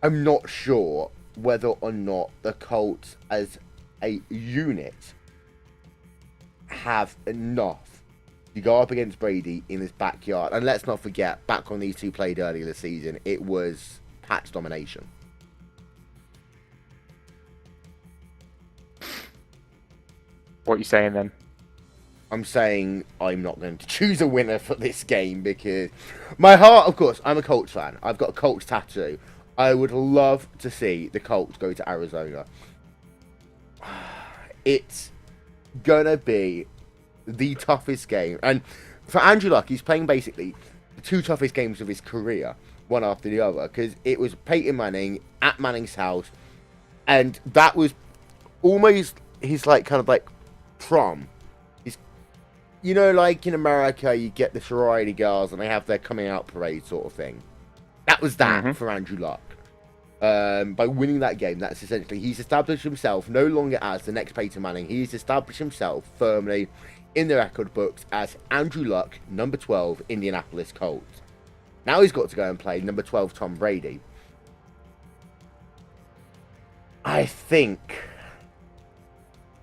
Speaker 2: I'm not sure whether or not the Colts as a unit have enough to go up against Brady in his backyard. And let's not forget, back when these two played earlier this season, it was Pat's domination.
Speaker 4: What are you saying then?
Speaker 2: I'm saying I'm not going to choose a winner for this game because my heart, of course, I'm a Colts fan. I've got a Colts tattoo. I would love to see the Colts go to Arizona. It's going to be the toughest game. And for Andrew Luck, he's playing basically the two toughest games of his career, one after the other. Because it was Peyton Manning at Manning's house. And that was almost his, like, kind of like prom. You know, like in America, you get the sorority girls and they have their coming out parade sort of thing. That was that for Andrew Luck. By winning that game, that's essentially, he's established himself no longer as the next Peyton Manning. He's established himself firmly in the record books as Andrew Luck, number 12, Indianapolis Colts. Now he's got to go and play number 12, Tom Brady. I think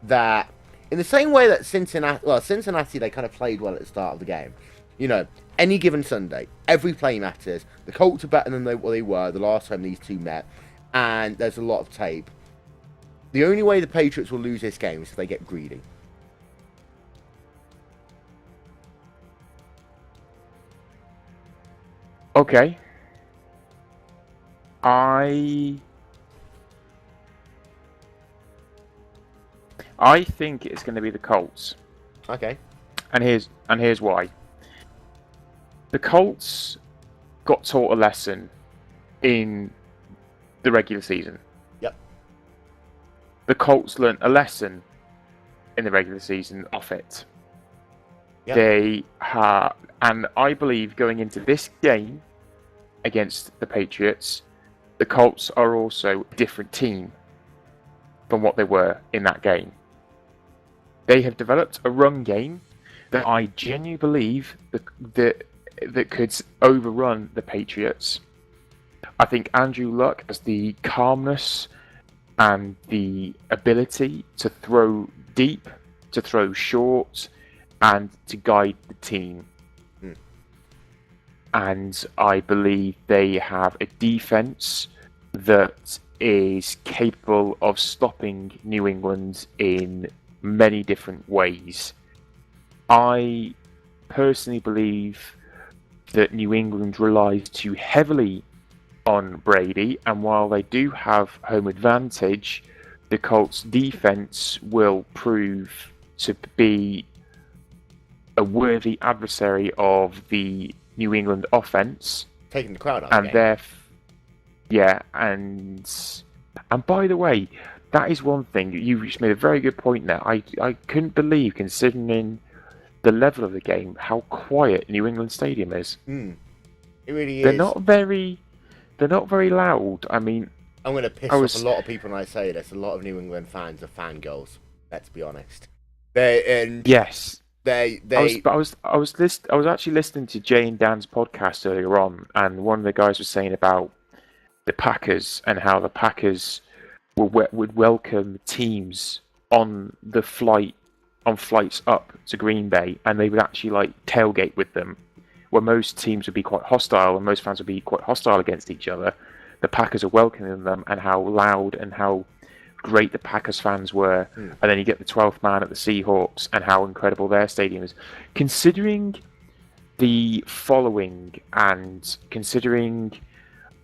Speaker 2: that in the same way that Cincinnati, they kind of played well at the start of the game. You know, any given Sunday, every play matters. The Colts are better than what they were the last time these two met, and there's a lot of tape. The only way the Patriots will lose this game is if they get greedy.
Speaker 4: Okay. I think it's going to be the Colts.
Speaker 2: Okay.
Speaker 4: And here's why. The Colts got taught a lesson in the regular season.
Speaker 2: Yep.
Speaker 4: The Colts learnt a lesson in the regular season off it. Yep. They have, and I believe going into this game against the Patriots, the Colts are also a different team from what they were in that game. They have developed a run game that I genuinely believe that could overrun the Patriots. I think Andrew Luck has the calmness and the ability to throw deep, to throw short, and to guide the team. And I believe they have a defense that is capable of stopping New England in many different ways. I personally believe that New England relies too heavily on Brady, and while they do have home advantage, the Colts defense will prove to be a worthy adversary of the New England offense,
Speaker 2: taking the crowd out of the game.
Speaker 4: And by the way, that is one thing you just made a very good point there. I couldn't believe, considering the level of the game, how quiet New England Stadium is.
Speaker 2: It really is.
Speaker 4: They're not very loud. I mean,
Speaker 2: I'm going to piss off a lot of people when I say this. A lot of New England fans are fangirls. Let's be honest.
Speaker 4: Yes. I was actually listening to Jay and Dan's podcast earlier on, and one of the guys was saying about the Packers and how the Packers would welcome teams on flights up to Green Bay, and they would actually like tailgate with them, where most teams would be quite hostile and most fans would be quite hostile against each other. The Packers are welcoming them, and how loud and how great the Packers fans were. And then you get the 12th man at the Seahawks and how incredible their stadium is. Considering the following and considering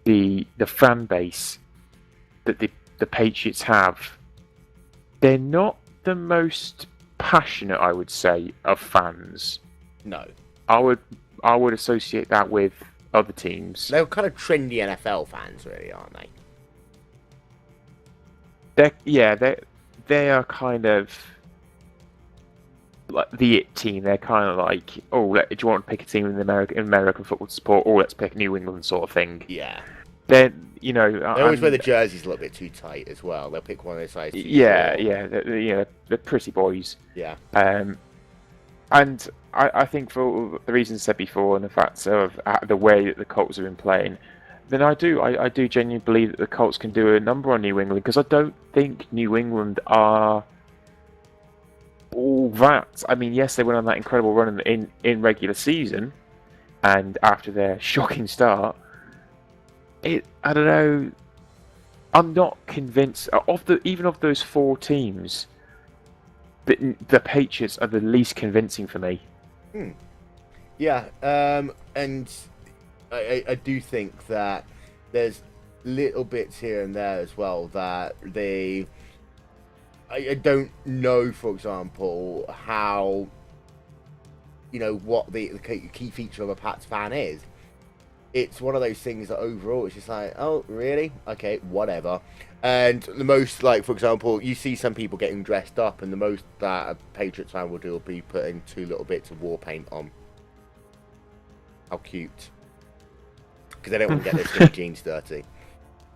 Speaker 4: the fan base that the Patriots have, they're not the most passionate, I would say, of fans.
Speaker 2: No.
Speaker 4: I would associate that with other teams.
Speaker 2: They're kind of trendy NFL fans, really, aren't they?
Speaker 4: They are kind of like the it team. They're kind of like, do you want to pick a team in American football to support, or let's pick New England sort of thing.
Speaker 2: Yeah.
Speaker 4: Then
Speaker 2: they always wear the jerseys a little bit too tight as well. They'll pick one of those sizes.
Speaker 4: They're pretty boys.
Speaker 2: Yeah.
Speaker 4: And I think for the reasons said before, and the fact of the way that the Colts have been playing, then I do genuinely believe that the Colts can do a number on New England, because I don't think New England are all that. I mean, yes, they went on that incredible run in regular season, and after their shocking start, I don't know. I'm not convinced of those four teams. The Patriots are the least convincing for me.
Speaker 2: Yeah, and I do think that there's little bits here and there as well that I don't know, for example, how, what the key feature of a Pats fan is. It's one of those things that overall it's just like, oh, really? Okay, whatever. And the most, like, for example, you see some people getting dressed up, and the most that a Patriots fan will do will be putting 2 little bits of war paint on. How cute. Because they don't want to get their skinny jeans dirty.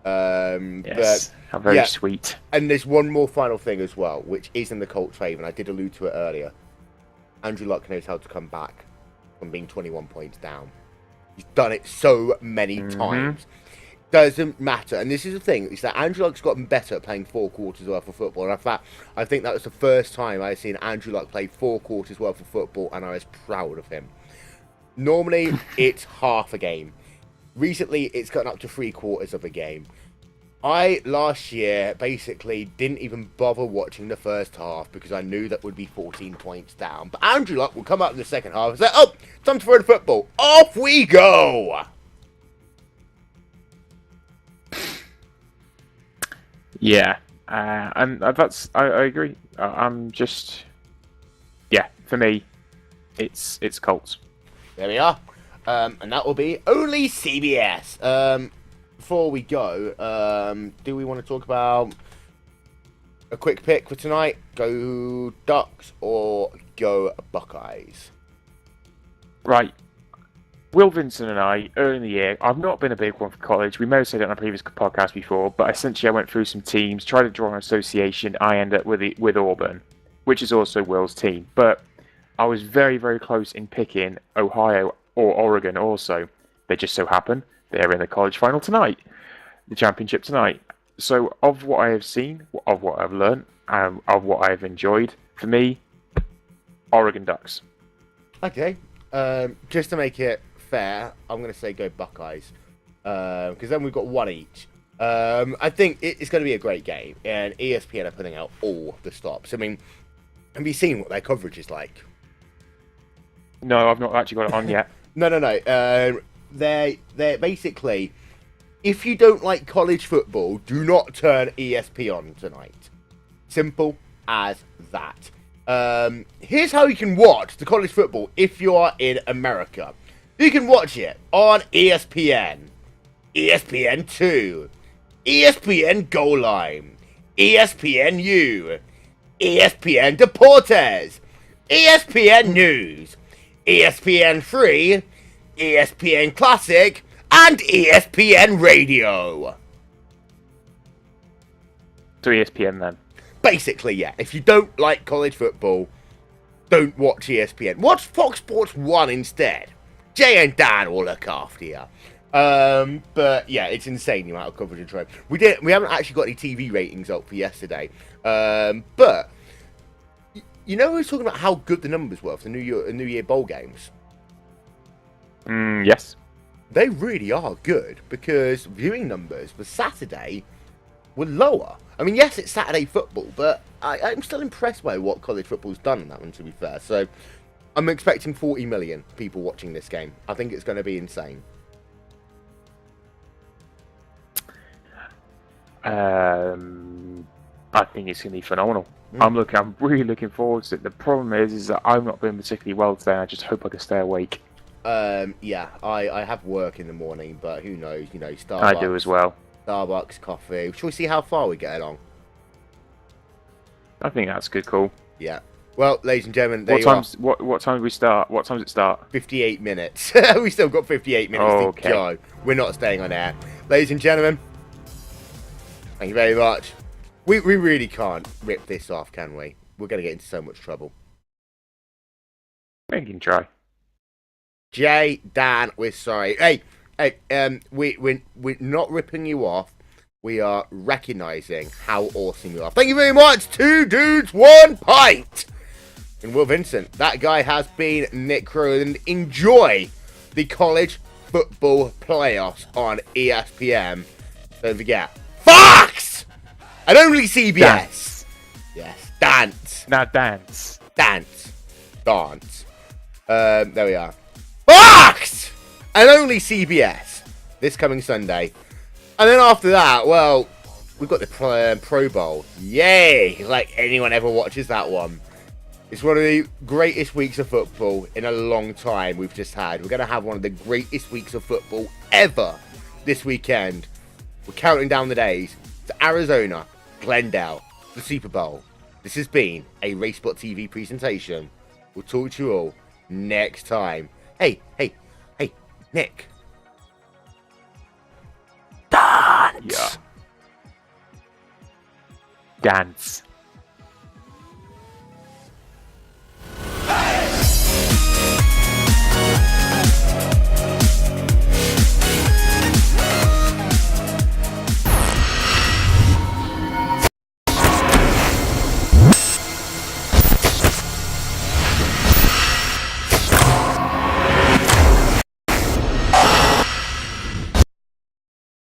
Speaker 4: Yes, how very sweet.
Speaker 2: And there's one more final thing as well, which is in the Colts' favour, and I did allude to it earlier. Andrew Luck knows how to come back from being 21 points down. He's done it so many times. Doesn't matter. And this is the thing, is that Andrew Luck's gotten better at playing 4 quarters worth of football. And in fact, I think that was the first time I've seen Andrew Luck play 4 quarters worth of football, and I was proud of him. Normally, it's half a game. Recently, it's gotten up to 3 quarters of a game. I, last year, basically didn't even bother watching the first half because I knew that would be 14 points down. But Andrew Luck will come out in the second half and say, oh, time to throw the football. Off we go!
Speaker 4: Yeah, and that's, I agree. I'm just, for me, it's Colts.
Speaker 2: There we are. And that will be only CBS. Before we go, do we want to talk about a quick pick for tonight? Go Ducks or go Buckeyes?
Speaker 4: Right. Will Vincent and I, early in the year, I've not been a big one for college. We may have said it on a previous podcast before, but essentially I went through some teams, tried to draw an association. I ended up with Auburn, which is also Will's team. But I was very, very close in picking Ohio or Oregon also. They just so happen they're in the college final tonight, the championship tonight. So of what I have seen, of what I've learned, of what I've enjoyed, for me, Oregon Ducks.
Speaker 2: Okay. Just to make it fair, I'm going to say go Buckeyes. Because then we've got one each. I think it's going to be a great game. And ESPN are putting out all the stops. I mean, have you seen what their coverage is like?
Speaker 4: No, I've not actually got it on yet.
Speaker 2: No. They're basically, if you don't like college football, do not turn ESP on tonight. Simple as that. Here's how you can watch the college football if you are in America. You can watch it on ESPN, ESPN2, ESPN Goal Line, ESPNU, ESPN Deportes, ESPN News, ESPN3, ESPN Classic, and ESPN Radio.
Speaker 4: To ESPN then.
Speaker 2: Basically, yeah. If you don't like college football, don't watch ESPN. Watch Fox Sports 1 instead. Jay and Dan will look after you. But yeah, it's insane the amount of coverage and trade. We haven't actually got any TV ratings up for yesterday. But you know, we were talking about how good the numbers were for the New Year bowl games.
Speaker 4: Yes.
Speaker 2: They really are good, because viewing numbers for Saturday were lower. I mean, yes, it's Saturday football, but I'm still impressed by what college football's done in that one, to be fair. So, I'm expecting 40 million people watching this game. I think it's going to be insane.
Speaker 4: I think it's going to be phenomenal. I'm really looking forward to it. The problem is that I've not been particularly well today. I just hope I can stay awake.
Speaker 2: Yeah, I have work in the morning, but who knows? You know, Starbucks.
Speaker 4: I do as well.
Speaker 2: Starbucks, coffee. Shall we see how far we get along?
Speaker 4: I think that's a good call.
Speaker 2: Yeah. Well, ladies and gentlemen,
Speaker 4: What time do we start? What time does it start?
Speaker 2: 58 minutes. We still got 58 minutes
Speaker 4: Okay.
Speaker 2: to go. We're not staying on air. Ladies and gentlemen, thank you very much. We really can't rip this off, can we? We're going to get into so much trouble.
Speaker 4: We can try.
Speaker 2: Jay, Dan, we're sorry. Hey, we're not ripping you off. We are recognising how awesome you are. Thank you very much. 2 dudes, 1 pint. And Will Vincent, that guy has been Nick Crow. And enjoy the college football playoffs on ESPN. Don't forget, Fox! And only CBS.
Speaker 4: Dance.
Speaker 2: Yes, dance.
Speaker 4: Now dance.
Speaker 2: Dance. Dance. There we are. Fox! And only CBS. This coming Sunday. And then after that, well, we've got the Pro Bowl. Yay! Like anyone ever watches that one. It's one of the greatest weeks of football in a long time we've just had. We're going to have one of the greatest weeks of football ever this weekend. We're counting down the days to Arizona, Glendale, the Super Bowl. This has been a RaceSpotTV presentation. We'll talk to you all next time. Hey, Nick.
Speaker 4: Yeah. Dance.